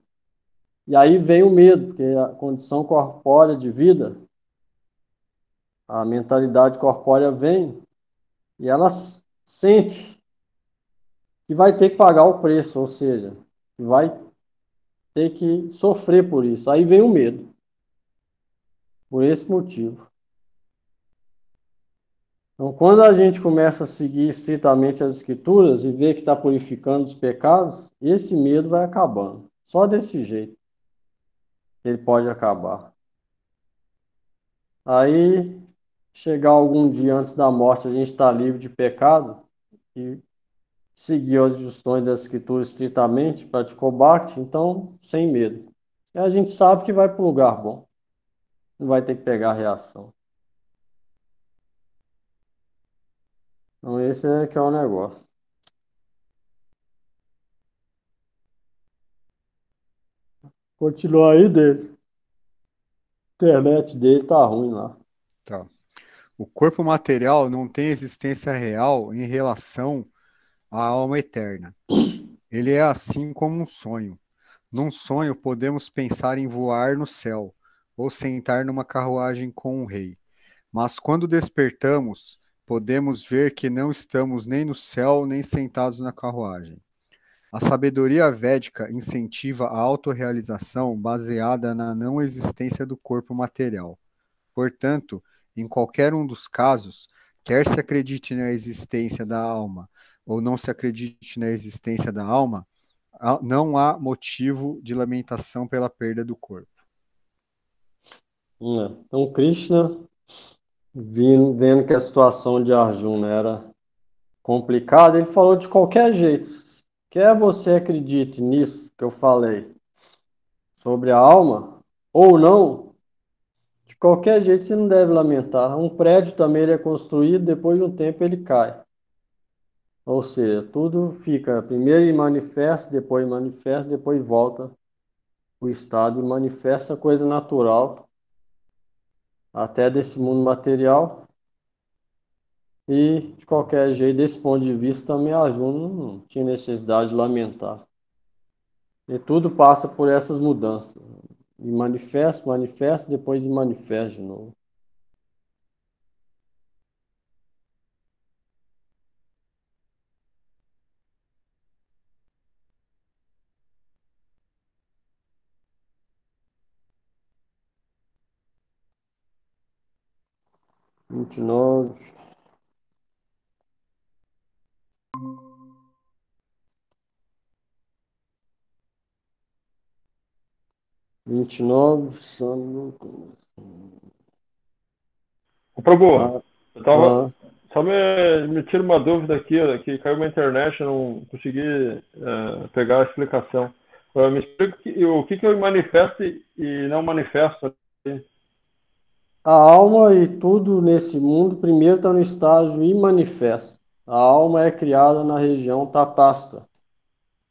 E aí vem o medo, porque a condição corpórea de vida, a mentalidade corpórea vem e ela sente que vai ter que pagar o preço, ou seja, que vai ter que sofrer por isso. Aí vem o medo, por esse motivo. Então, quando a gente começa a seguir estritamente as escrituras e vê que está purificando os pecados, esse medo vai acabando. Só desse jeito ele pode acabar. Aí, chegar algum dia antes da morte, a gente está livre de pecado e seguiu as instruções das escrituras estritamente, praticou bhakti, então, sem medo. E a gente sabe que vai para um lugar bom, não vai ter que pegar a reação. Então, esse é que é o negócio. Continua aí dele. A internet dele tá ruim lá. Tá. O corpo material não tem existência real em relação à alma eterna. Ele é assim como um sonho. Num sonho, podemos pensar em voar no céu ou sentar numa carruagem com um rei. Mas quando despertamos, podemos ver que não estamos nem no céu nem sentados na carruagem. A sabedoria védica incentiva a autorrealização baseada na não existência do corpo material. Portanto, em qualquer um dos casos, quer se acredite na existência da alma ou não se acredite na existência da alma, não há motivo de lamentação pela perda do corpo. Então, Krishna, vendo que a situação de Arjuna era complicada, ele falou de qualquer jeito. Quer você acredite nisso que eu falei sobre a alma, ou não, de qualquer jeito você não deve lamentar. Um prédio também ele é construído, depois de um tempo ele cai. Ou seja, tudo fica primeiro em manifesto, depois volta o estado e manifesta coisa natural, até desse mundo material. E, de qualquer jeito, desse ponto de vista, também a Juno não tinha necessidade de lamentar. E tudo passa por essas mudanças. E manifesta, depois manifesta de novo. Vinte e nove. Vinte e nove. Ô, Prabhu, Ah, eu tava. ah, Só me tira uma dúvida aqui, ó, que caiu na internet, eu não consegui pegar a explicação. Me explica o que é o manifesto e não manifesto. a alma e tudo nesse mundo primeiro está no estágio imanifesto. A alma é criada na região tatasta.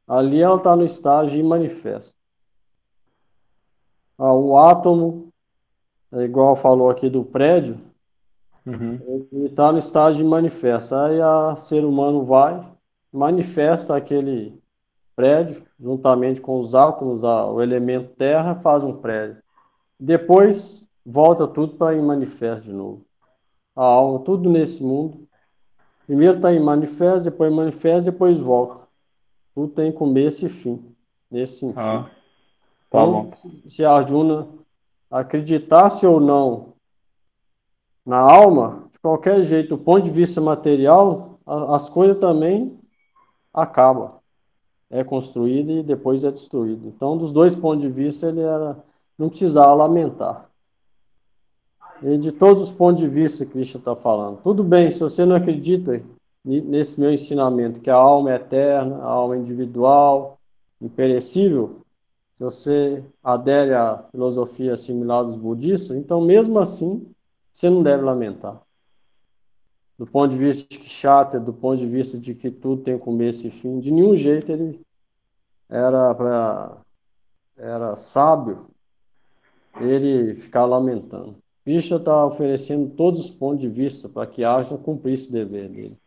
Ali ela está no estágio imanifesto. O átomo, é igual falou aqui do prédio, Uhum. ele está no estágio de manifesto. Aí o ser humano vai, manifesta aquele prédio, juntamente com os átomos, o elemento terra, faz um prédio. Depois volta tudo para em manifesto de novo. A alma, tudo nesse mundo. Primeiro está em manifesto, depois volta. Tudo tem começo e fim, nesse sentido. Ah, tá Então, bom. se a Arjuna acreditasse ou não na alma, de qualquer jeito, do ponto de vista material, as coisas também acabam. É construída e depois é destruída. Então, dos dois pontos de vista, não precisava lamentar. E de todos os pontos de vista, Krishna está falando. Tudo bem, se você não acredita nesse meu ensinamento, que a alma é eterna, a alma é individual, imperecível, se você adere à filosofia similar dos budistas, então mesmo assim, você não deve lamentar. Do ponto de vista de Kshatriya, do ponto de vista de que tudo tem começo e fim, de nenhum jeito ele era sábio ele ficar lamentando. Krishna está oferecendo todos os pontos de vista para que Arjuna cumprisse o dever dele.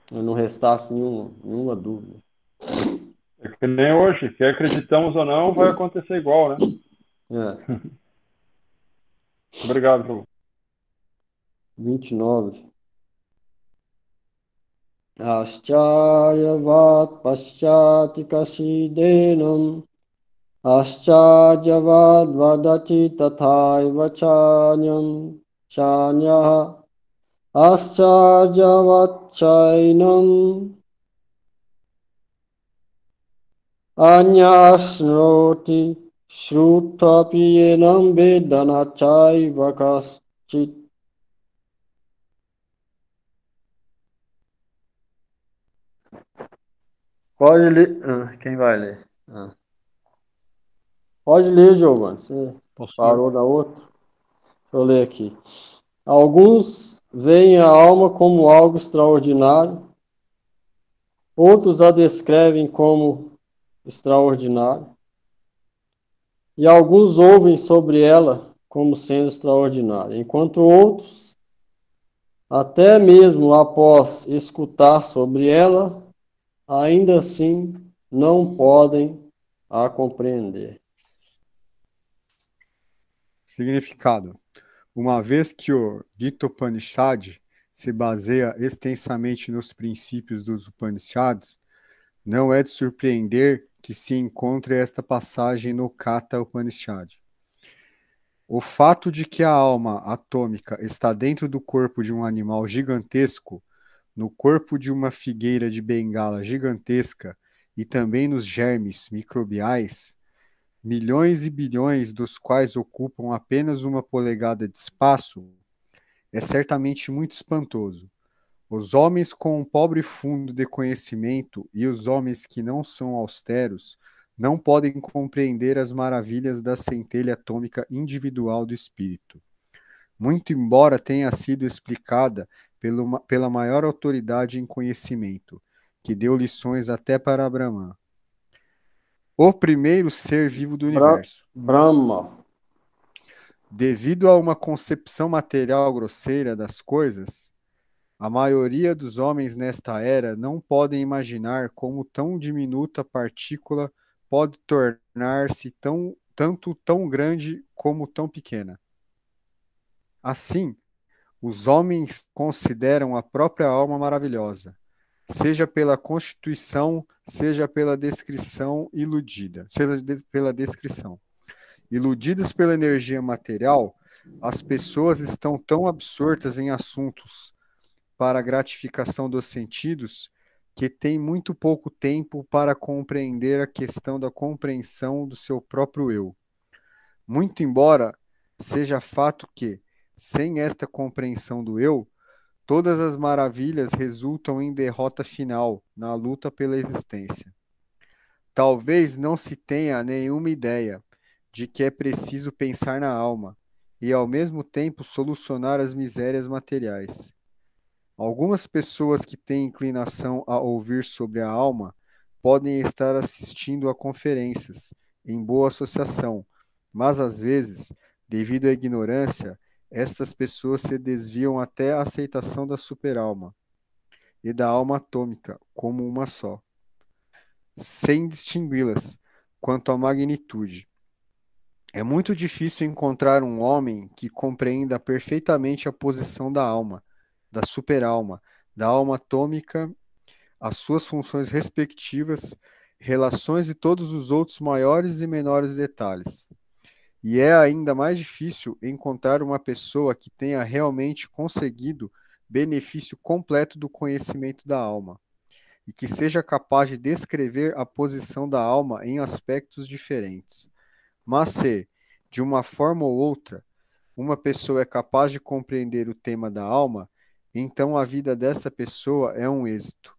Não restasse nenhuma dúvida. É que nem hoje, quer acreditamos ou não, vai acontecer igual, né? É, Obrigado, Prabhu. 29. Ascharyavat paschati kasidenam Ascharyavat vadati tathaiva chanyah Ascharyavat chainam Anyasnoti Shrutapi enam vedanachaiva kaschit. Pode ler. Quem vai ler? Pode ler, Giovanni. Você Posso ler? parou na outra? Deixa eu ler aqui. Alguns veem a alma como algo extraordinário, outros a descrevem como extraordinário, e alguns ouvem sobre ela como sendo extraordinária, enquanto outros, até mesmo após escutar sobre ela, ainda assim não podem a compreender. Significado. Uma vez que o Gita Upanishad se baseia extensamente nos princípios dos Upanishads, não é de surpreender que se encontre esta passagem no Katha Upanishad. O fato de que a alma atômica está dentro do corpo de um animal gigantesco, no corpo de uma figueira de bengala gigantesca e também nos germes microbiais, milhões e bilhões dos quais ocupam apenas uma polegada de espaço, é certamente muito espantoso. Os homens com um pobre fundo de conhecimento e os homens que não são austeros não podem compreender as maravilhas da centelha atômica individual do espírito. Muito embora tenha sido explicada pela maior autoridade em conhecimento, que deu lições até para Brahma, o primeiro ser vivo do universo. Brahma. Devido a uma concepção material grosseira das coisas, a maioria dos homens nesta era não podem imaginar como tão diminuta partícula pode tornar-se tanto tão grande como tão pequena. Assim, os homens consideram a própria alma maravilhosa, seja pela constituição, seja pela descrição iludida, pela descrição. Iludidas pela energia material, as pessoas estão tão absortas em assuntos para a gratificação dos sentidos que têm muito pouco tempo para compreender a questão da compreensão do seu próprio eu. Muito embora seja fato que, sem esta compreensão do eu, todas as maravilhas resultam em derrota final na luta pela existência. Talvez não se tenha nenhuma ideia de que é preciso pensar na alma e, ao mesmo tempo, solucionar as misérias materiais. Algumas pessoas que têm inclinação a ouvir sobre a alma podem estar assistindo a conferências, em boa associação, mas às vezes, devido à ignorância, estas pessoas se desviam até a aceitação da superalma e da alma atômica como uma só, sem distingui-las quanto à magnitude. É muito difícil encontrar um homem que compreenda perfeitamente a posição da alma, da superalma, da alma atômica, as suas funções respectivas, relações e todos os outros maiores e menores detalhes. E é ainda mais difícil encontrar uma pessoa que tenha realmente conseguido benefício completo do conhecimento da alma, e que seja capaz de descrever a posição da alma em aspectos diferentes. Mas se, de uma forma ou outra, uma pessoa é capaz de compreender o tema da alma, então a vida desta pessoa é um êxito.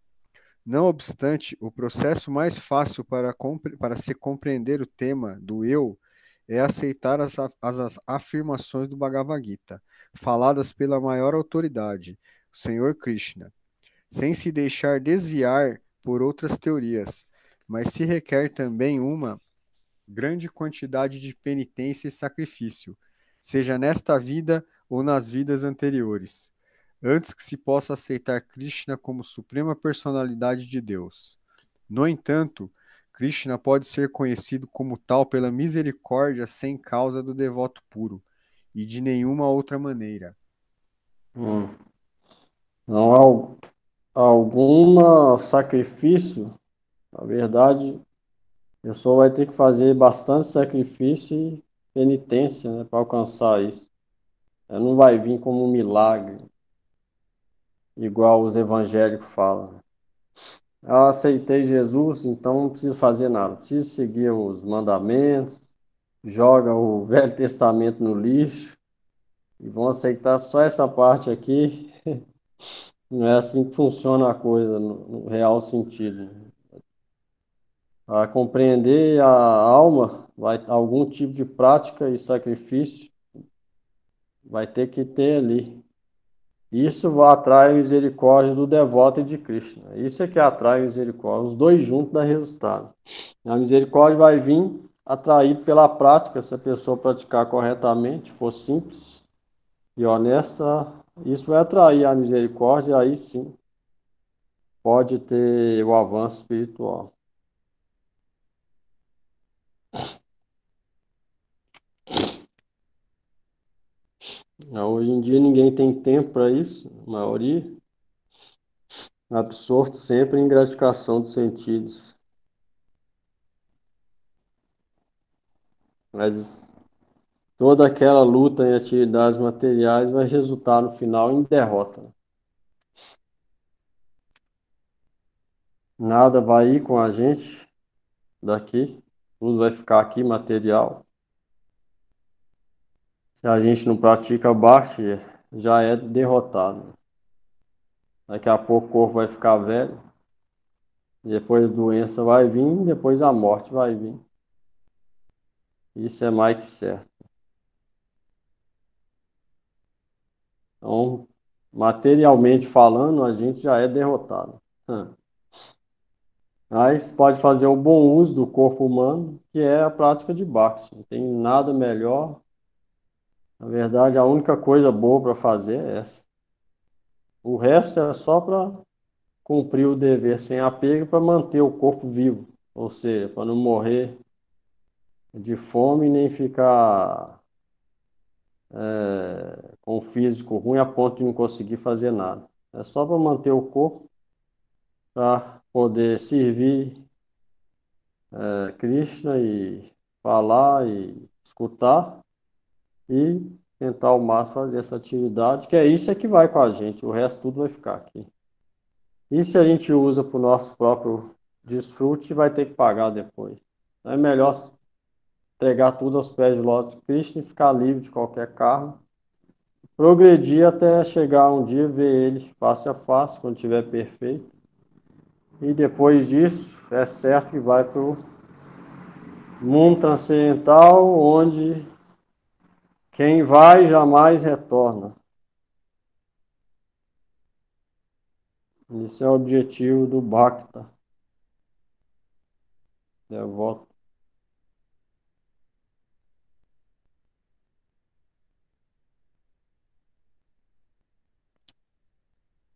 Não obstante, o processo mais fácil para se compreender o tema do eu é aceitar as afirmações do Bhagavad Gita, faladas pela maior autoridade, o Senhor Krishna, sem se deixar desviar por outras teorias, mas se requer também uma grande quantidade de penitência e sacrifício, seja nesta vida ou nas vidas anteriores, antes que se possa aceitar Krishna como suprema personalidade de Deus. No entanto, Krishna pode ser conhecido como tal pela misericórdia sem causa do devoto puro, e de nenhuma outra maneira. Não há algum sacrifício, na verdade, a pessoa vai ter que fazer bastante sacrifício e penitência, né, para alcançar isso. Ela não vai vir como um milagre, igual os evangélicos falam. Eu aceitei Jesus, então não preciso fazer nada. Preciso seguir os mandamentos, joga o Velho Testamento no lixo e vão aceitar só essa parte aqui. Não é assim que funciona a coisa no real sentido. Para compreender a alma, vai algum tipo de prática e sacrifício vai ter que ter ali. Isso vai atrair a misericórdia do devoto e de Krishna. Isso é que atrai a misericórdia. Os dois juntos dá resultado. A misericórdia vai vir atraído pela prática, se a pessoa praticar corretamente, for simples e honesta, isso vai atrair a misericórdia, e aí sim pode ter o avanço espiritual. Hoje em dia ninguém tem tempo para isso, a maioria, absorto sempre em gratificação dos sentidos. Mas toda aquela luta em atividades materiais vai resultar no final em derrota. Nada vai ir com a gente daqui. Tudo vai ficar aqui, material. Se a gente não pratica Bhakti, já é derrotado. Daqui a pouco o corpo vai ficar velho. Depois a doença vai vir, depois a morte vai vir. Isso é mais que certo. Então, materialmente falando, a gente já é derrotado. Mas pode fazer um bom uso do corpo humano, que é a prática de Bhakti. Não tem nada melhor. Na verdade, a única coisa boa para fazer é essa. O resto é só para cumprir o dever sem apego para manter o corpo vivo. Ou seja, para não morrer de fome nem ficar com o físico ruim a ponto de não conseguir fazer nada. É só para manter o corpo, para poder servir Krishna e falar e escutar e tentar ao máximo fazer essa atividade, que é isso é que vai com a gente, o resto tudo vai ficar aqui. E se a gente usa para o nosso próprio desfrute, vai ter que pagar depois. Então é melhor entregar tudo aos pés de Lord Krishna e ficar livre de qualquer karma, progredir até chegar um dia ver ele face a face, quando estiver perfeito. E depois disso, é certo que vai para o mundo transcendental, onde quem vai jamais retorna. Esse é o objetivo do Bhakta, devoto.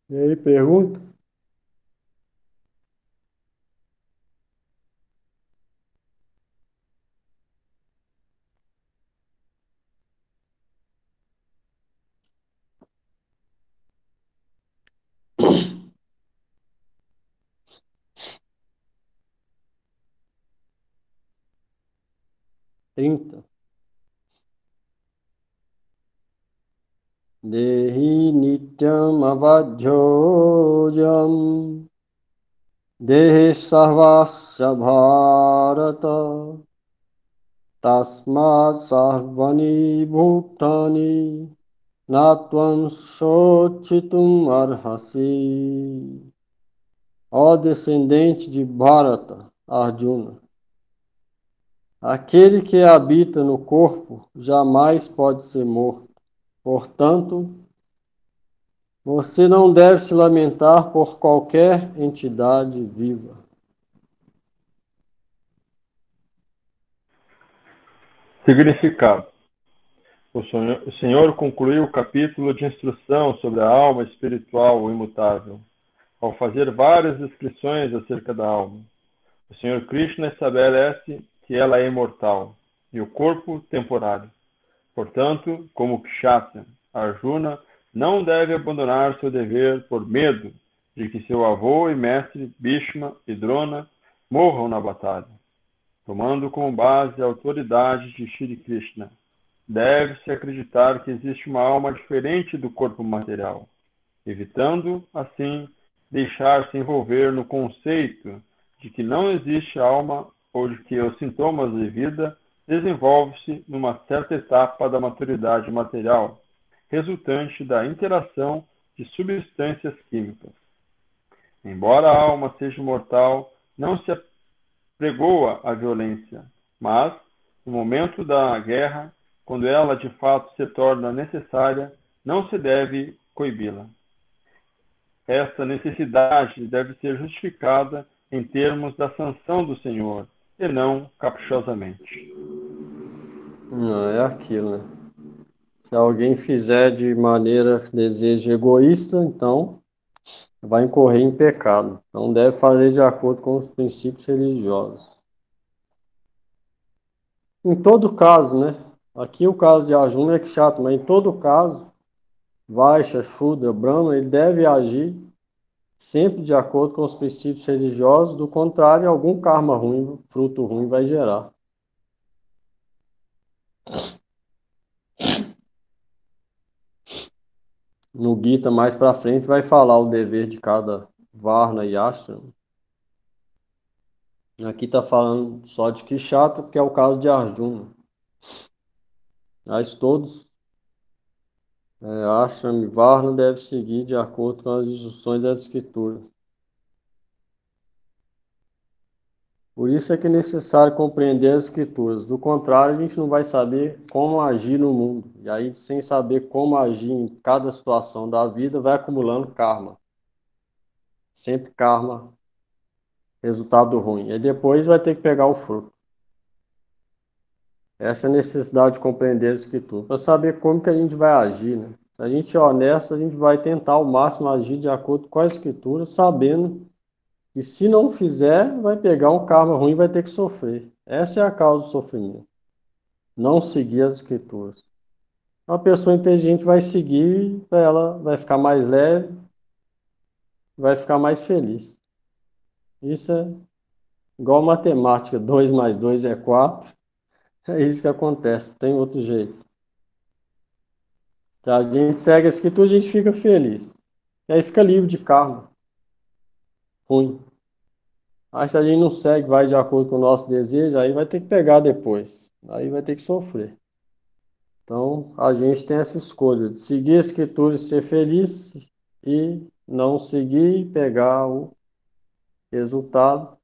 E aí, pergunta? Trinta. Dehi nityam avadhyojam dehi sarvasya bharata tasmat sarvani bhutani natvam sochitum arhasi. Ó descendente de Bharata, Arjuna, aquele que habita no corpo jamais pode ser morto. Portanto, você não deve se lamentar por qualquer entidade viva. Significado. O Senhor concluiu o capítulo de instrução sobre a alma espiritual imutável, ao fazer várias descrições acerca da alma. O Senhor Krishna estabelece que ela é imortal e o corpo temporário. Portanto, como Kshatriya, Arjuna não deve abandonar seu dever por medo de que seu avô e mestre Bhishma e Drona morram na batalha. Tomando como base a autoridade de Shri Krishna, deve-se acreditar que existe uma alma diferente do corpo material, evitando, assim, deixar-se envolver no conceito de que não existe alma ou de que os sintomas de vida desenvolvem-se numa certa etapa da maturidade material, resultante da interação de substâncias químicas. Embora a alma seja mortal, não se apregoa à violência, mas, no momento da guerra, quando ela de fato se torna necessária, não se deve coibi-la. Esta necessidade deve ser justificada em termos da sanção do Senhor, e não caprichosamente. Não, é aquilo, né? Se alguém fizer de maneira desejo egoísta, então vai incorrer em pecado. Então deve fazer de acordo com os princípios religiosos. Em todo caso, né? Aqui o caso de Arjuna é que chato, mas em todo caso, Vaishya, Shudra, Brahma, ele deve agir sempre de acordo com os princípios religiosos, do contrário, algum karma ruim, fruto ruim vai gerar. No Gita, mais para frente, vai falar o dever de cada Varna e Ashrama. Aqui está falando só de Kshatra, que é o caso de Arjuna. Mas todos, Ashram e Varna devem seguir de acordo com as instruções das escrituras. Por isso é que é necessário compreender as escrituras. Do contrário, a gente não vai saber como agir no mundo. E aí, sem saber como agir em cada situação da vida, vai acumulando karma. Sempre karma, resultado ruim. E depois vai ter que pegar o fruto. Essa é a necessidade de compreender as escrituras, para saber como que a gente vai agir, né? Se a gente é honesto, a gente vai tentar ao máximo agir de acordo com a escritura, sabendo que se não fizer, vai pegar um karma ruim e vai ter que sofrer. Essa é a causa do sofrimento. Não seguir as escrituras. Uma pessoa inteligente vai seguir, ela vai ficar mais leve, vai ficar mais feliz. Isso é igual matemática, 2 mais 2 é 4. É isso que acontece, não tem outro jeito. Se a gente segue a escritura, a gente fica feliz. E aí fica livre de karma ruim. Aí se a gente não segue, vai de acordo com o nosso desejo, aí vai ter que pegar depois. Aí vai ter que sofrer. Então, a gente tem essa escolha de seguir a escritura e ser feliz e não seguir e pegar o resultado,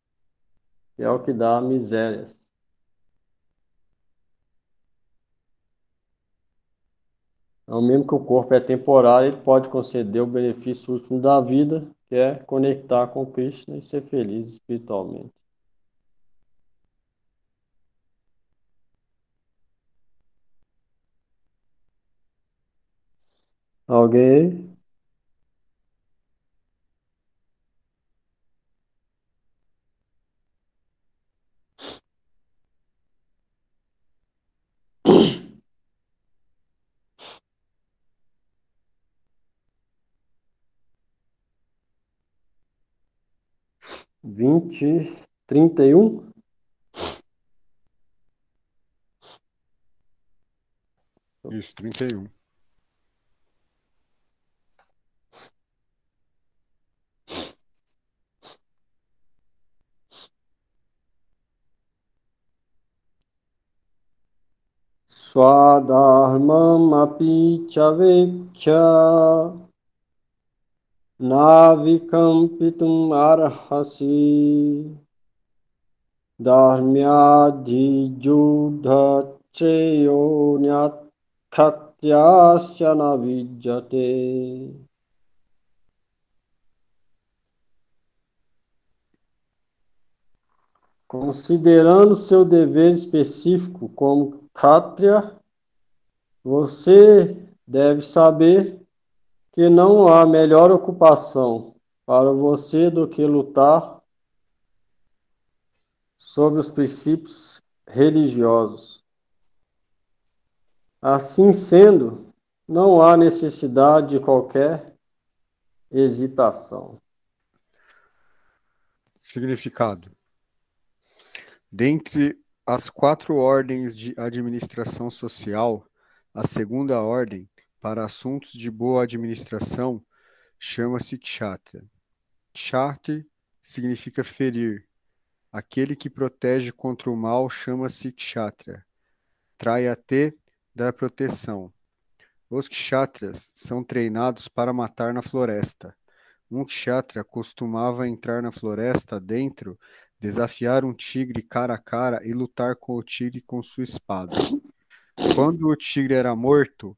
que é o que dá misérias. Então, mesmo que o corpo é temporário, ele pode conceder o benefício último da vida, que é conectar com Krishna e ser feliz espiritualmente. Alguém? 20, 31? Isso, 31. Swadharmam api chavekya navikampitum arhasi dharmyadhijudhacheyo nyatkatyasya navidyate. Considerando seu dever específico como Kshatriya, você deve saber que não há melhor ocupação para você do que lutar sobre os princípios religiosos. Assim sendo, não há necessidade de qualquer hesitação. Significado. Dentre as 4 ordens de administração social, a segunda ordem, para assuntos de boa administração, chama-se Kshatriya. Kshatriya significa ferir. Aquele que protege contra o mal chama-se Kshatriya. Trayate, dar proteção. Os Kshatriyas são treinados para matar na floresta. Um Kshatriya costumava entrar na floresta dentro, desafiar um tigre cara a cara e lutar com o tigre com sua espada. Quando o tigre era morto,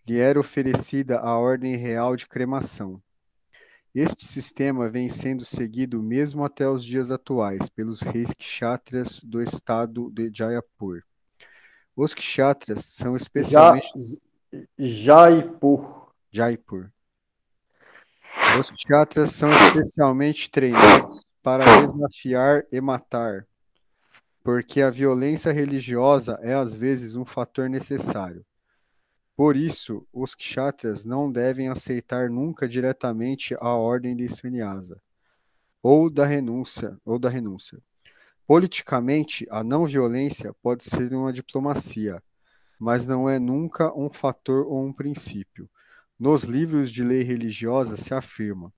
lhe era oferecida a ordem real de cremação. Este sistema vem sendo seguido mesmo até os dias atuais pelos reis Kshatriyas do estado de Jaipur. Os Kshatriyas são especialmente Jaipur. Jaipur. Os Kshatriyas são especialmente treinados para desafiar e matar, porque a violência religiosa é às vezes um fator necessário. Por isso, os Kshatriyas não devem aceitar nunca diretamente a ordem de sannyasa ou da renúncia. Politicamente, a não violência pode ser uma diplomacia, mas não é nunca um fator ou um princípio. Nos livros de lei religiosa se afirma: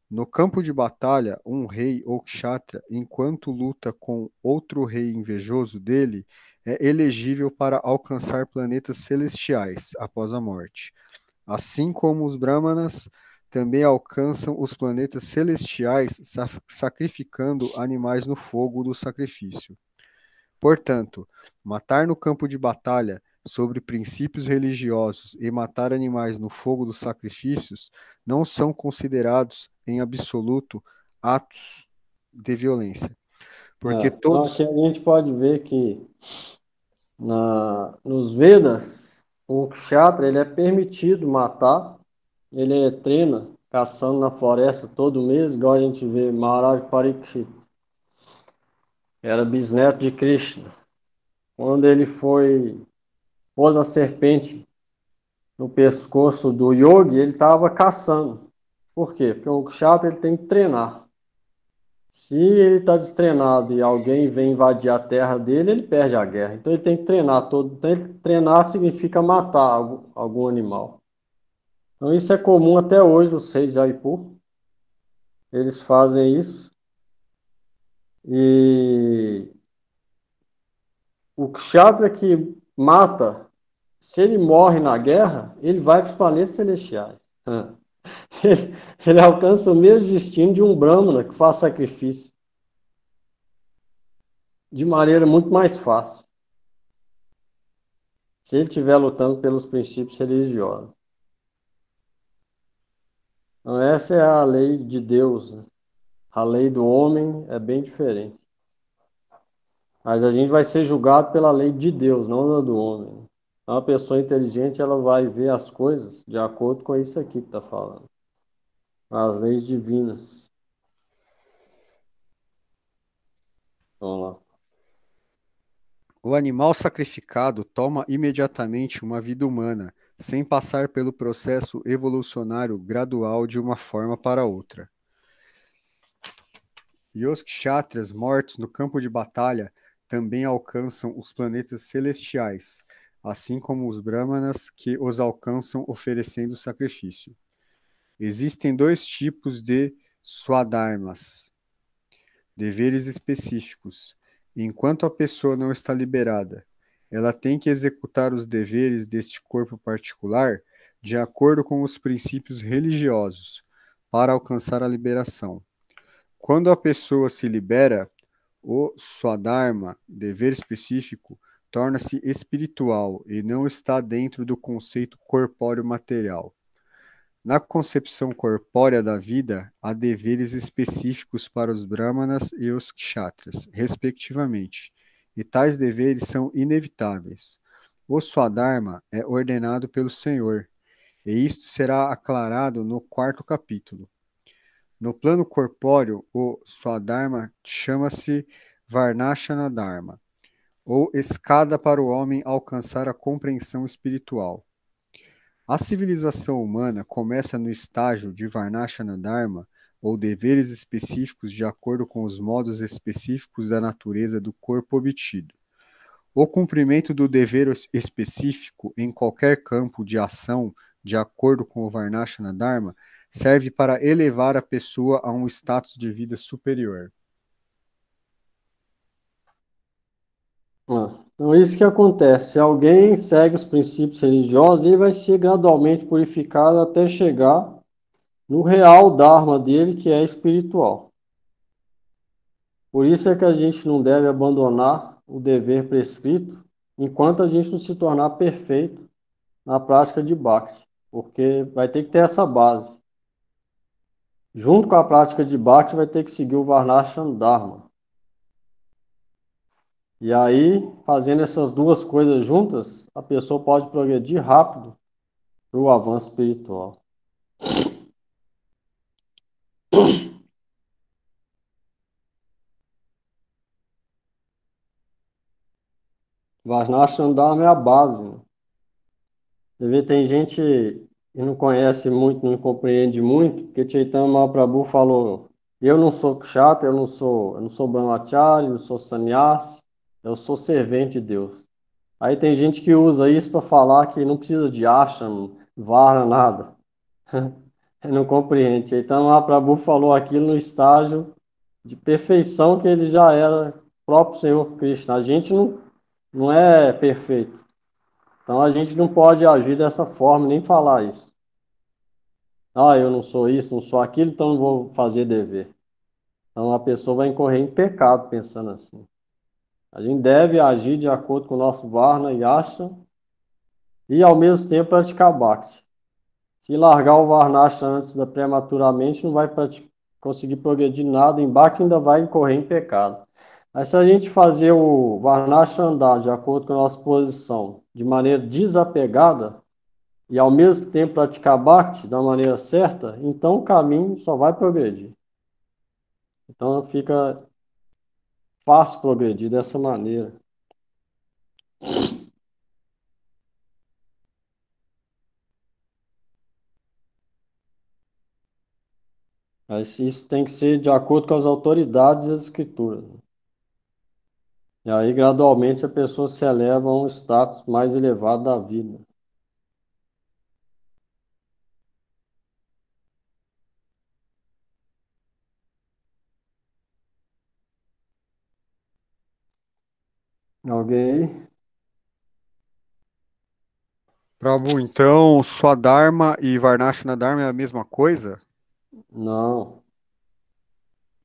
No campo de batalha, um rei ou kshatriya, enquanto luta com outro rei invejoso dele, é elegível para alcançar planetas celestiais após a morte. Assim como os brahmanas também alcançam os planetas celestiais sacrificando animais no fogo do sacrifício. Portanto, matar no campo de batalha sobre princípios religiosos e matar animais no fogo dos sacrifícios não são considerados, em absoluto, atos de violência. Porque Então aqui todos. a gente pode ver que nos Vedas, o kshatriya ele é permitido matar, ele treina caçando na floresta todo mês, igual a gente vê Maharaj Parikshit, era bisneto de Krishna. Quando ele pôs a serpente no pescoço do yogi, ele estava caçando. Por quê? Porque o kshatriya ele tem que treinar. Se ele está destreinado e alguém vem invadir a terra dele, ele perde a guerra. Então ele tem que treinar todo. Então, treinar significa matar algum animal. Então isso é comum até hoje, os reis de Jaipur. Eles fazem isso. E o kshatriya que mata, se ele morre na guerra, ele vai para os planetas celestiais. Ele alcança o mesmo destino de um brahmana que faz sacrifício de maneira muito mais fácil, se ele estiver lutando pelos princípios religiosos. Então, essa é a lei de Deus, né? A lei do homem é bem diferente. Mas a gente vai ser julgado pela lei de Deus, não da do homem. Então, uma pessoa inteligente, ela vai ver as coisas de acordo com isso aqui que está falando. As leis divinas. Vamos lá. O animal sacrificado toma imediatamente uma vida humana, sem passar pelo processo evolucionário gradual de uma forma para outra. E os kshatriyas mortos no campo de batalha também alcançam os planetas celestiais, assim como os brahmanas que os alcançam oferecendo sacrifício. Existem dois tipos de swadharmas, deveres específicos. Enquanto a pessoa não está liberada, ela tem que executar os deveres deste corpo particular de acordo com os princípios religiosos para alcançar a liberação. Quando a pessoa se libera, o swadharma, dever específico, torna-se espiritual e não está dentro do conceito corpóreo material. Na concepção corpórea da vida, há deveres específicos para os brahmanas e os kshatriyas, respectivamente, e tais deveres são inevitáveis. O swadharma é ordenado pelo Senhor, e isto será aclarado no 4º capítulo. No plano corpóreo, o swadharma chama-se varnashana dharma, ou escada para o homem alcançar a compreensão espiritual. A civilização humana começa no estágio de Varnashana Dharma, ou deveres específicos de acordo com os modos específicos da natureza do corpo obtido. O cumprimento do dever específico em qualquer campo de ação, de acordo com o Varnashana Dharma, serve para elevar a pessoa a um status de vida superior. Então, isso que acontece. Se alguém segue os princípios religiosos, ele vai ser gradualmente purificado até chegar no real Dharma dele, que é espiritual. Por isso é que a gente não deve abandonar o dever prescrito enquanto a gente não se tornar perfeito na prática de Bhakti, porque vai ter que ter essa base. Junto com a prática de Bhakti, vai ter que seguir o Varnashana Dharma. E aí, fazendo essas duas coisas juntas, a pessoa pode progredir rápido para o avanço espiritual. Varnashana Dharma é a base, né? Você vê, tem gente que não conhece muito, não compreende muito, porque Chaitanya Mahaprabhu falou: eu não sou kshatriya, eu não sou brahmachari, eu não sou sannyasi, eu sou servente de Deus. Aí tem gente que usa isso para falar que não precisa de ashram, varna, nada. Não compreende. Então, o Mahaprabhu falou aquilo no estágio de perfeição que ele já era, o próprio Senhor Krishna. A gente não é perfeito. Então, a gente não pode agir dessa forma, nem falar isso. Ah, eu não sou isso, não sou aquilo, então não vou fazer dever. Então, a pessoa vai incorrer em pecado pensando assim. A gente deve agir de acordo com o nosso Varna e Ashram e, ao mesmo tempo, praticar Bhakti. Se largar o Varnashram antes da prematuramente, não vai conseguir progredir nada, em Bhakti ainda vai incorrer em pecado. Mas se a gente fazer o Varnashram andar de acordo com a nossa posição, de maneira desapegada, e ao mesmo tempo praticar Bhakti da maneira certa, então o caminho só vai progredir. Então fica fácil progredir dessa maneira. Mas isso tem que ser de acordo com as autoridades e as escrituras. E aí, gradualmente, a pessoa se eleva a um status mais elevado da vida. Alguém aí? Prabhu, então Swadharma e Varnashana Dharma é a mesma coisa? Não.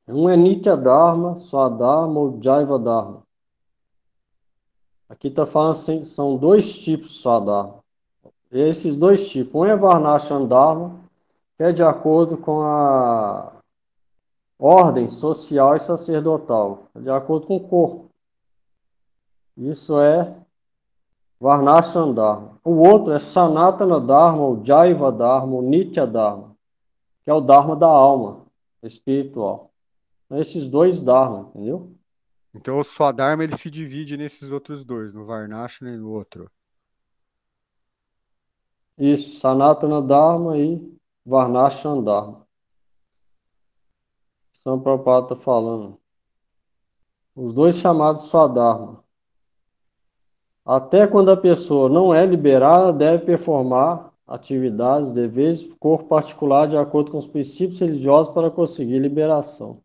Um é Nitya Dharma, Swadharma ou Jaiva Dharma. Aqui está falando assim, são dois tipos de Swadharma. E esses dois tipos, um é Varnashana Dharma, que é de acordo com a ordem social e sacerdotal, de acordo com o corpo. Isso é Varnashana Dharma. O outro é Sanatana Dharma, ou Jaiva Dharma, ou Nitya Dharma, que é o Dharma da alma espiritual. Então, esses dois Dharma, entendeu? Então o Swadharma ele se divide nesses outros dois, no Varnashana e no outro. Isso, Sanatana Dharma e Varnashana Dharma. São Prabhupada está falando. Os dois chamados Swadharma. Até quando a pessoa não é liberada, deve performar atividades, deveres, corpo particular de acordo com os princípios religiosos para conseguir liberação.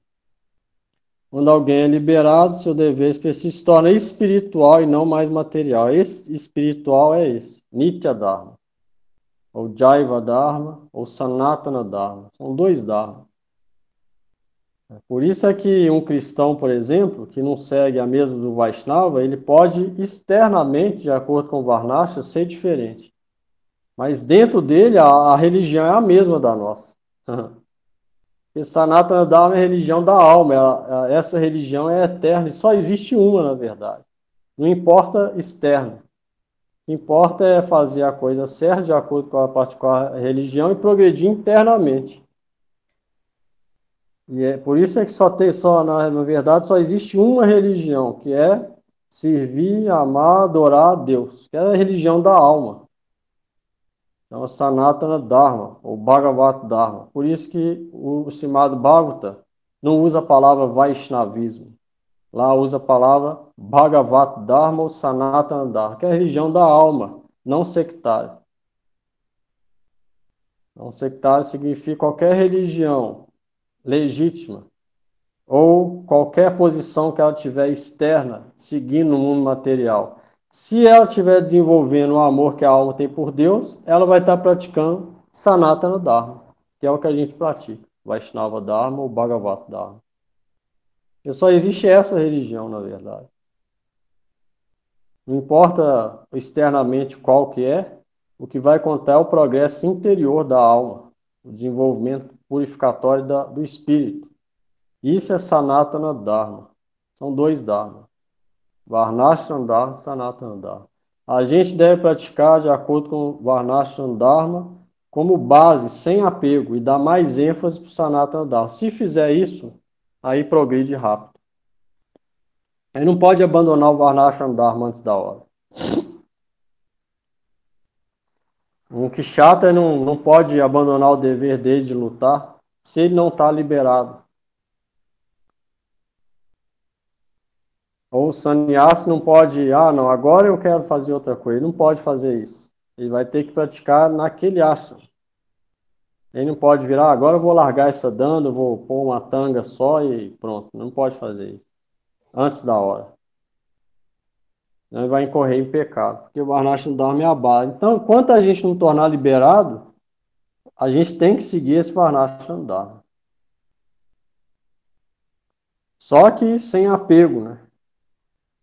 Quando alguém é liberado, seu dever específico se torna espiritual e não mais material. Esse espiritual é esse, Nitya Dharma, ou Jaiva Dharma, ou Sanatana Dharma. São dois Dharma. Por isso é que um cristão, por exemplo, que não segue a mesma do Vaishnava, ele pode externamente, de acordo com o Varnashra, ser diferente. Mas dentro dele, a religião é a mesma da nossa. Porque Sanatana Dharma é a religião da alma. Essa religião é eterna e só existe uma, na verdade. Não importa externo. O que importa é fazer a coisa certa, de acordo com a particular religião, e progredir internamente. E é por isso é que na verdade, só existe uma religião, que é servir, amar, adorar a Deus, que é a religião da alma. Então, é Sanatana Dharma, ou Bhagavat Dharma. Por isso que o Srimad Bhagavata não usa a palavra Vaishnavismo. Lá usa a palavra Bhagavat Dharma ou Sanatana Dharma, que é a religião da alma, não sectária. Não sectário significa qualquer religião legítima, ou qualquer posição que ela tiver externa, seguindo o mundo material. Se ela estiver desenvolvendo o amor que a alma tem por Deus, ela vai estar praticando Sanatana Dharma, que é o que a gente pratica, Vaishnava Dharma ou Bhagavat Dharma. E só existe essa religião, na verdade. Não importa externamente qual que é, o que vai contar é o progresso interior da alma, o desenvolvimento purificatório do espírito. Isso é Sanatana Dharma. São dois Dharma. Varnashram Dharma e Sanatana Dharma. A gente deve praticar de acordo com o Varnashram Dharma como base, sem apego, e dar mais ênfase para o Sanatana Dharma. Se fizer isso, aí progride rápido. Aí não pode abandonar o Varnashram Dharma antes da hora. Um Kshatra não pode abandonar o dever dele de lutar se ele não está liberado. Ou o sannyasi não pode, não, agora eu quero fazer outra coisa. Ele não pode fazer isso. Ele vai ter que praticar naquele ashram. Ele não pode virar, agora eu vou largar essa danda, eu vou pôr uma tanga só e pronto. Não pode fazer isso. Antes da hora. Senão ele vai incorrer em pecado. Porque o Varnashram Dharma é a base. Então, enquanto a gente não tornar liberado, a gente tem que seguir esse Varnashram Dharma. Só que sem apego, né?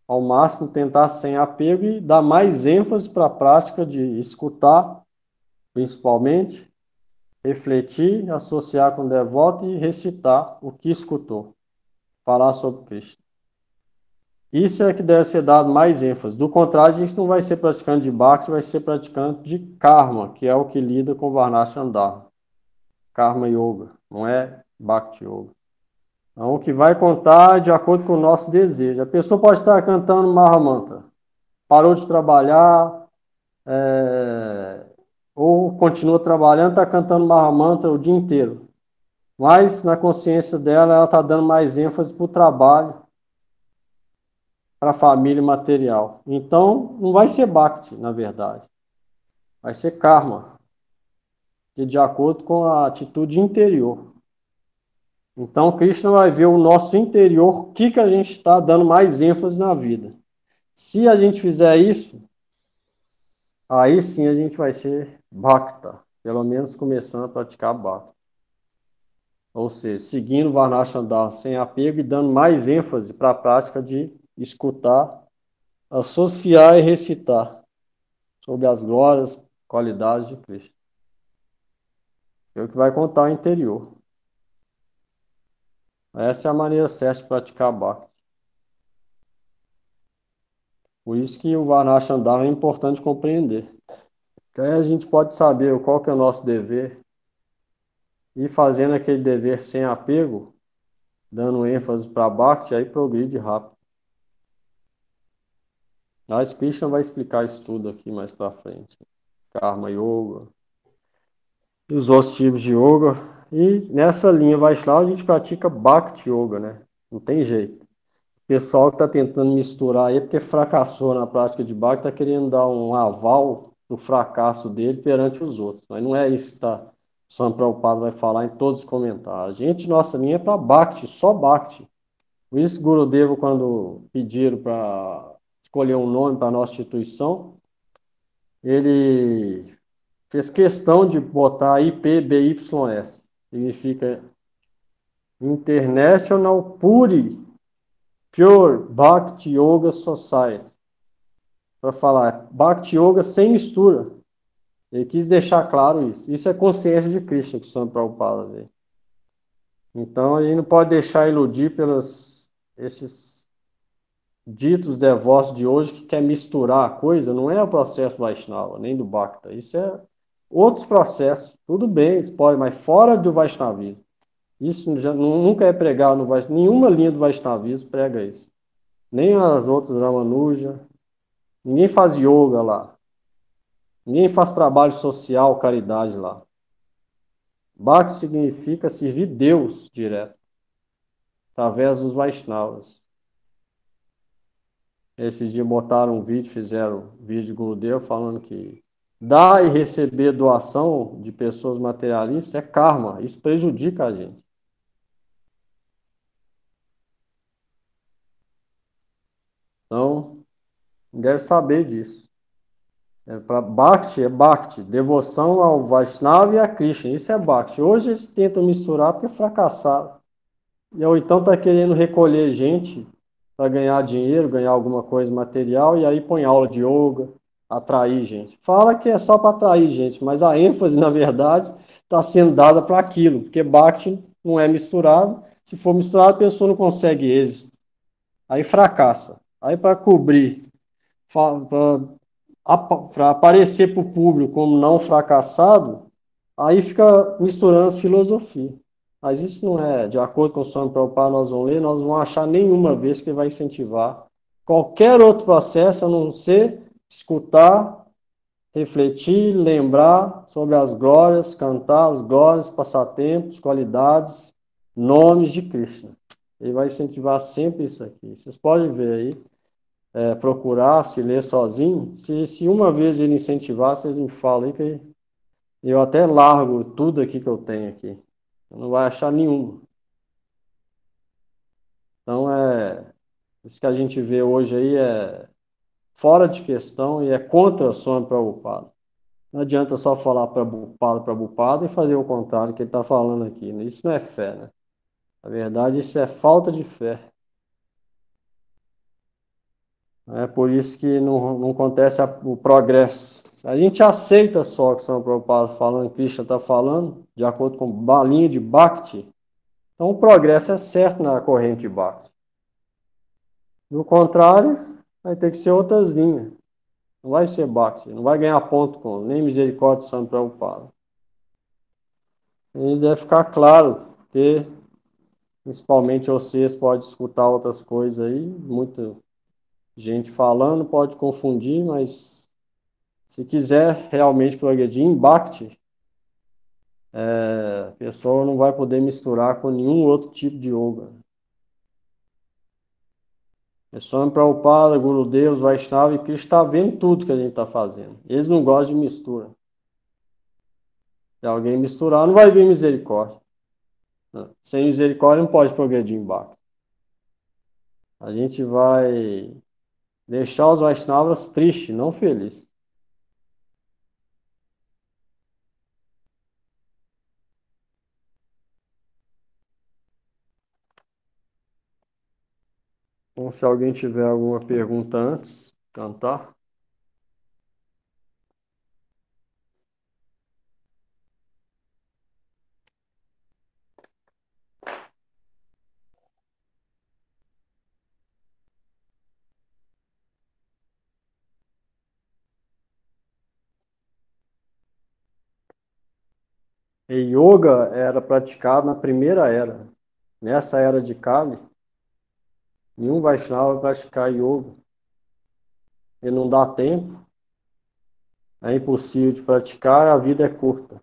Ao máximo tentar sem apego e dar mais ênfase para a prática de escutar, principalmente, refletir, associar com o devoto e recitar o que escutou, falar sobre Cristo. Isso é que deve ser dado mais ênfase. Do contrário, a gente não vai ser praticante de Bhakti, vai ser praticante de Karma, que é o que lida com Varnashram Dharma. Karma Yoga, não é Bhakti Yoga. Então, o que vai contar é de acordo com o nosso desejo. A pessoa pode estar cantando Mahamantra, parou de trabalhar, ou continua trabalhando, está cantando Mahamantra o dia inteiro. Mas na consciência dela, ela está dando mais ênfase para o trabalho, para a família material. Então, não vai ser Bhakti, na verdade. Vai ser Karma, que é de acordo com a atitude interior. Então, Krishna vai ver o nosso interior, o que a gente está dando mais ênfase na vida. Se a gente fizer isso, aí sim a gente vai ser Bhakta, pelo menos começando a praticar Bhakti. Ou seja, seguindo o Varnashram Dharma sem apego e dando mais ênfase para a prática de escutar, associar e recitar sobre as glórias, qualidades de Cristo. É o que vai contar o interior. Essa é a maneira certa de praticar Bhakti. Por isso que o Varnashram Dharma é importante compreender. Que aí a gente pode saber qual que é o nosso dever e fazendo aquele dever sem apego, dando ênfase para Bhakti, aí progride rápido. Mas Krishna vai explicar isso tudo aqui mais para frente. Karma Yoga e os outros tipos de Yoga. E nessa linha Vaishnava a gente pratica Bhakti Yoga, né? Não tem jeito. O pessoal que está tentando misturar aí, porque fracassou na prática de Bhakti, está querendo dar um aval do fracasso dele perante os outros. Mas não é isso que tá, Swami Prabhupada vai falar em todos os comentários. A gente, nossa linha é para Bhakti, só Bhakti. Por isso, Gurudeva, quando pediram para escolher um nome para a nossa instituição, ele fez questão de botar IPBYS. Significa International Pure Bhakti Yoga Society. Para falar Bhakti Yoga sem mistura. Ele quis deixar claro isso. Isso é consciência de Krishna que o Swami Prabhupada vê. Então, a gente não pode deixar iludir pelos esses ditos devotos de hoje que quer misturar a coisa. Não é o processo Vaishnava, nem do Bhakta. Isso é outros processos. Tudo bem, isso pode, mas fora do Vaishnavismo. Isso já, nunca é pregado no Vaishnavismo. Nenhuma linha do Vaishnavismo prega isso. Nem as outras Ramanuja. Ninguém faz yoga lá. Ninguém faz trabalho social, caridade lá. Bhakti significa servir Deus direto, através dos Vaishnavas. Esse dia botaram um vídeo, fizeram um vídeo de Gurudev falando que dar e receber doação de pessoas materialistas é karma, isso prejudica a gente. Então, deve saber disso. Bhakti é Bhakti, devoção ao Vaishnava e a Krishna, isso é Bhakti. Hoje eles tentam misturar porque fracassaram. Ou então está querendo recolher gente para ganhar dinheiro, ganhar alguma coisa material, e aí põe aula de yoga, atrair gente. Fala que é só para atrair gente, mas a ênfase, na verdade, está sendo dada para aquilo, porque Bhakti não é misturado. Se for misturado, a pessoa não consegue êxito. Aí fracassa. Aí para cobrir, para aparecer para o público como não fracassado, aí fica misturando as filosofias. Mas isso não é, de acordo com o Swami Prabhupada, nós vamos ler, nós não vamos achar nenhuma vez que ele vai incentivar qualquer outro processo a não ser escutar, refletir, lembrar sobre as glórias, cantar as glórias, passatempos, qualidades, nomes de Krishna. Ele vai incentivar sempre isso aqui. Vocês podem ver aí, procurar, se ler sozinho. Se uma vez ele incentivar, vocês me falam aí que Eu até largo tudo aqui que eu tenho aqui. Não vai achar nenhum. Então, isso que a gente vê hoje aí é fora de questão e é contra Swami Prabhupada. Não adianta só falar Prabhupada e fazer o contrário que ele está falando aqui, né? Isso não é fé, né? Na verdade, isso é falta de fé. É por isso que não acontece o progresso. A gente aceita só o que São Prabhupada falando, Krishna está falando, de acordo com balinha de Bhakti, então o progresso é certo na corrente de Bhakti. Do contrário, vai ter que ser outras linhas. Não vai ser Bhakti, não vai ganhar ponto com nem misericórdia de São Prabhupada. E deve ficar claro, porque principalmente vocês podem escutar outras coisas aí, muita gente falando, pode confundir, mas se quiser realmente progredir em Bhakti, a pessoa não vai poder misturar com nenhum outro tipo de yoga. É só Prabhupada, Guru Deus, Vaishnava e Krishna está vendo tudo que a gente está fazendo. Eles não gostam de mistura. Se alguém misturar, não vai vir misericórdia. Sem misericórdia não pode progredir em Bhakti. A gente vai deixar os Vaishnavas tristes, não felizes. Então, se alguém tiver alguma pergunta antes, cantar. E yoga era praticado na primeira era. Nessa era de Kali, nenhum Vaishnava vai praticar yoga. E não dá tempo, é impossível de praticar, a vida é curta.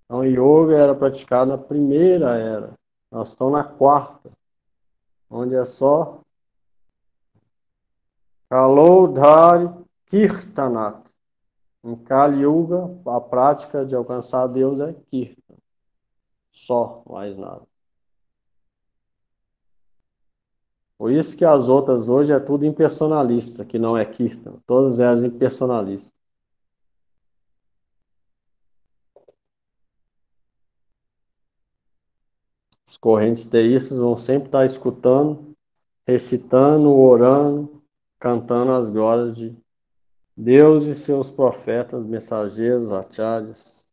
Então, yoga era praticado na primeira era. Nós estamos na quarta, onde é só Kalodhari Kirtanat. Em Kali Yuga, a prática de alcançar Deus é Kirtan. Só, mais nada. Por isso que as outras hoje é tudo impersonalista, que não é Kirtan. Todas elas impersonalistas. Os correntes teístas vão sempre estar escutando, recitando, orando, cantando as glórias de Deus e seus profetas, mensageiros, acharyas.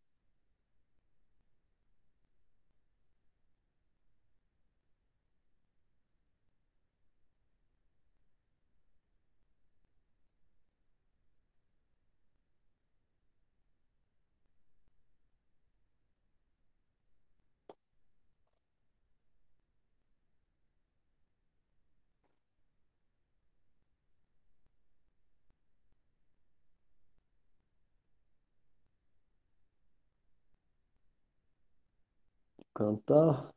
Cantar.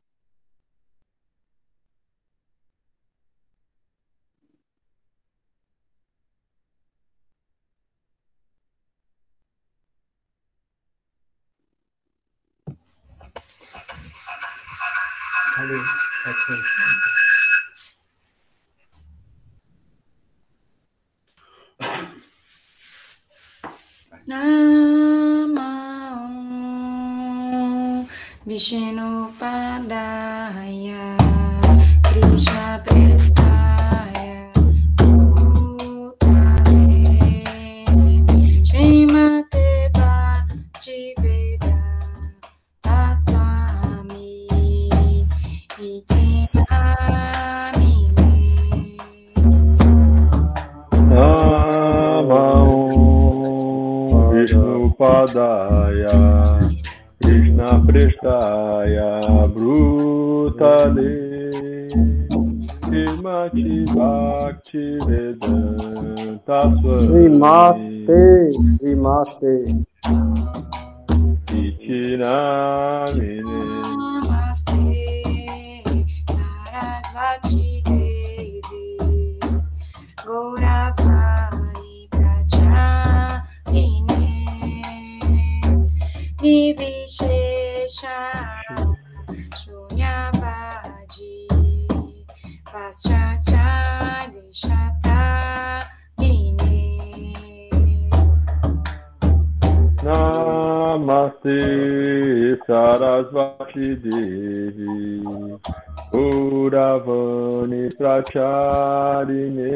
Namah Vishnu Padaya Krishna Prestaya Bhutale Srimate Bhaktivedanta Swami Iti Namine Vishnu Padaya Krishna Prestaya Brutale Srimati Bhaktivedanta Srimate. Iti Namine Namaste Sarasvati Devi Gauravai Prachamine Nivishesha Shunyavadi Paschacha Deshata Dine Namaste Sarasvati Devi Uravani Pracharine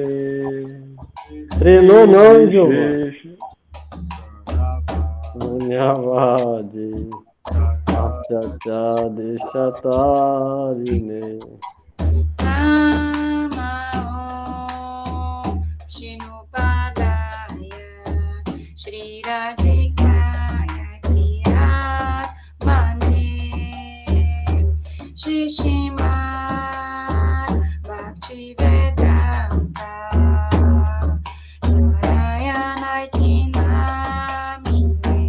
Treinou não, Giovanni? Nivishesha Sunyavadi Paschacha Deshatarine Nama Om Shinopadaya Shri Radhikaya Kriyat Mane Shishimad Bhakti Vedanta Narayanaiti Namine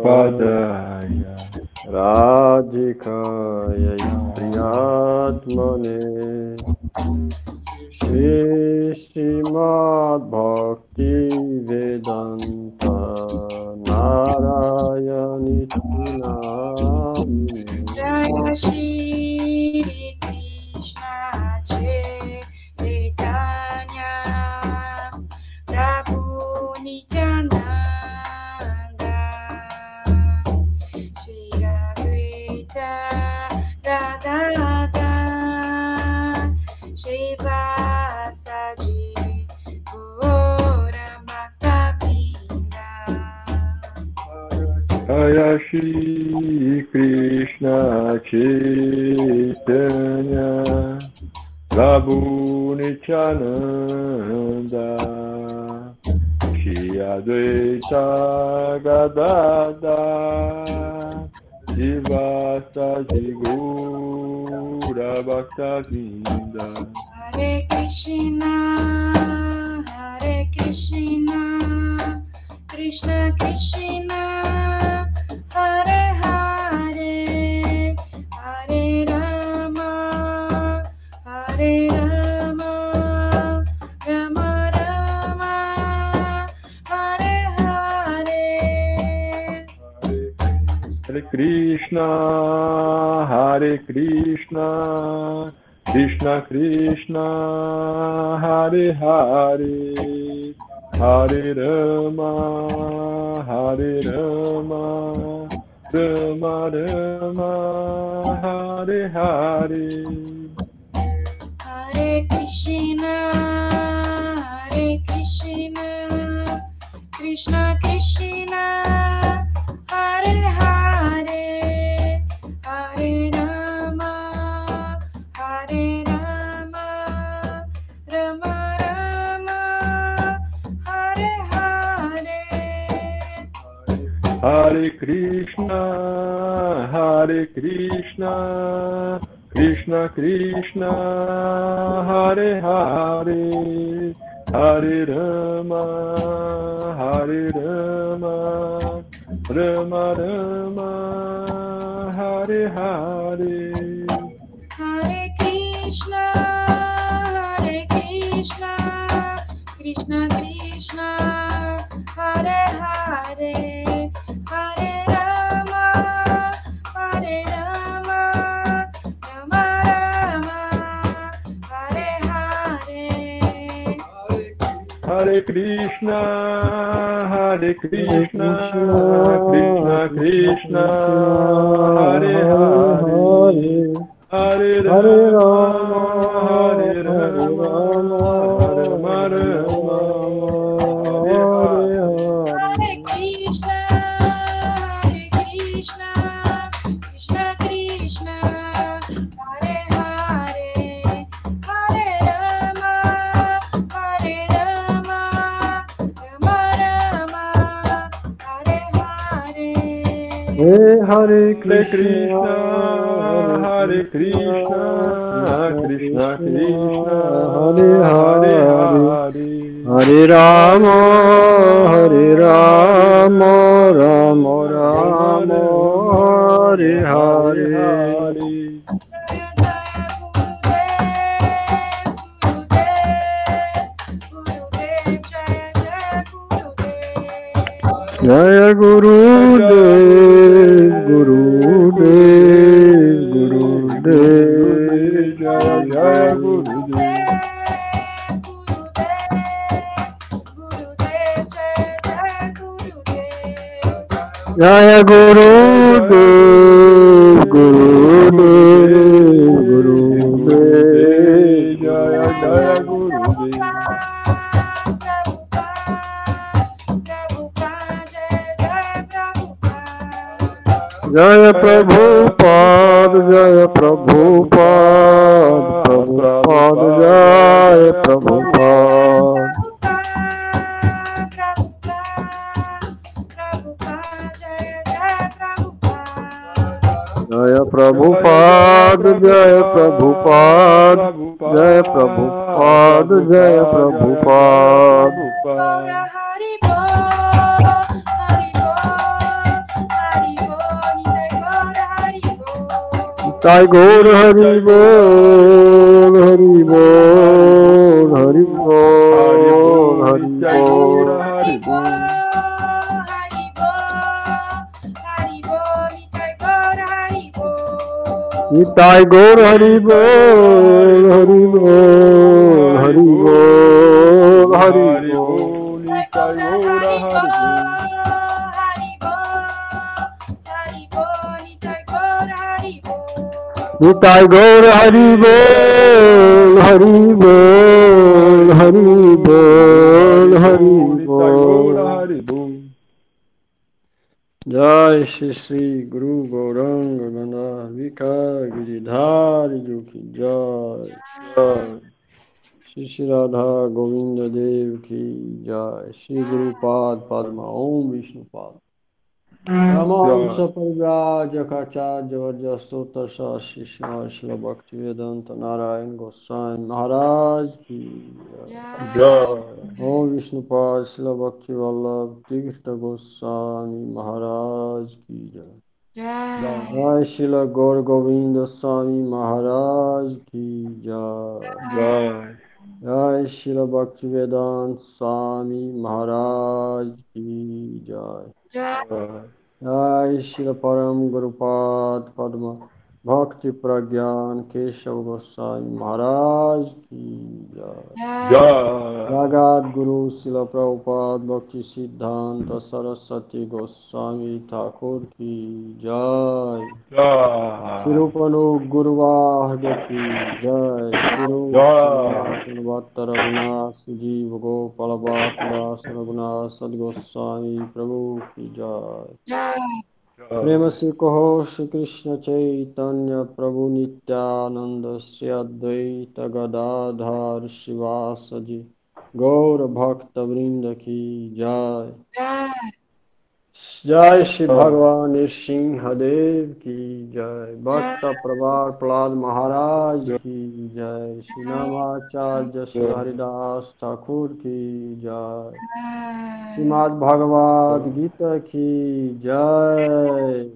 Padaya Radhikaya Priyatmane Shrimad Bhakti Vedanta Narayaniti Jaya Shri Krishna Chaitanya Prabhu Nityananda Shri Advaita Gadadha Shri Vasadi Gaura Bhakta-vrinda Jaya Shri Krishna Chaitanya Prabhu Nityananda Shri Advaita Gadadha Shivasadi Gaura Bhakta-vrinda Hare Krishna, Krishna Krishna, Hare Hare, Hare Rama, Rama Rama, Hare Hare. Hare Krishna, Krishna Krishna, Hare Hare, Hare Rama, Rama Rama, Hare Hare. Hare Krishna, Krishna Krishna, Hare Hare, Hare Rama, Rama Rama, Hare Hare. Hare Krishna, Krishna Krishna, Hare Hare, Hare Rama, Rama Rama, Hare Hare. Hare Krishna, Krishna Krishna, Hare Hare, Hare Rama, Rama Rama, Hare Hare. Hare Krishna, Krishna Krishna, Hare Hare, Hare Rama, Rama Rama, Hare Hare. Hare Krishna, Krishna Krishna, Hare Hare, Hare Rama, Rama Rama, Hare Hare. Hare Krishna, Krishna Krishna, Hare Hare, Hare Rama, Rama Rama, Hare Hare. Jaya Jaya Gurudev, Gurudev, जय गुरुदेव गुरुदेव गुरुदेव जय जय गुरुदेव जय गुरुदेव गुरुदेव गुरुदेव जय जय गुरुदेव जय प्रभुपाद जय प्रभुपाद प्रभुपाद जय प्रभुपाद जय प्रभुपाद जय प्रभुपाद जय प्रभुपाद जय प्रभुपाद ताई गौर हरि बोल हरि बोल हरि बोल हरि बोल हरि बोल ताई गौर हरि बोल हरि बोल हरि बोल हरि बोल ताई गौर हरि निताई गौर हरि बोल हरि बोल हरि बोल हरि बोल हरि बोल जय श्री श्री गुरु गौरांग गंगाधर गिरिधारी जी की जय जय श्री श्री राधा गोविंद देव की जय श्री गुरुपाद पद्मा ओम विष्णुपाद रामांश परिव्राजकाचार्य वर्जस्तोत्र शिष्य भक्ति वेदांत नारायण गोस्वामी महाराज की जय ओम विष्णुपाद शिल भक्ति वल्लभ तीर्थ गोस्वामी महाराज की जय जय शिल गौर गोविंद स्वामी महाराज की जय जय शिल भक्ति वेदांत स्वामी महाराज की जय जय श्री परम गुरुपाद पद्म भक्ति प्रज्ञान केशव गोस्वामी महाराज की जय जगत गुरु शिल प्रभुपाद भक्ति सिद्धांत सरस्वती गोस्वामी ठाकुर की जय शिरूपनु गुरुवाहद की जय शिरूप रघुनाथ जीव गोपाल बास रघुनाथ सदगोस्वामी प्रभु की जय प्रेम से कहो श्री कृष्ण चैतन्य प्रभु नित्यानंद श्री अद्वैत गदाधर शिवासजी गौर भक्त वृंद की जय जय श्री भगवान सिंहदेव की जय भक्त प्रभार प्रहलाद महाराज की जय श्री नामाचार्य श्री हरिदास ठाकुर की जय श्रीमद् भगवद गीता की जय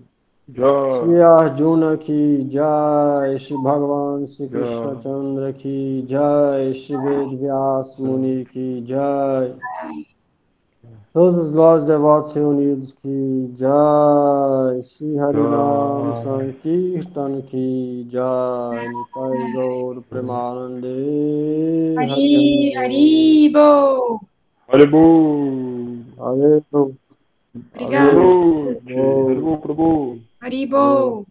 श्री अर्जुन की जय श्री भगवान श्री कृष्णचंद्र की जय श्री वेद व्यास मुनि की जय Those devotees की जय श्री हरिनाम संकीर्तन की जय निताई गौर प्रेमानंदे हरि हरि बोल हरि बोल हरे Obrigada. हरि बोल प्रभु Haribo.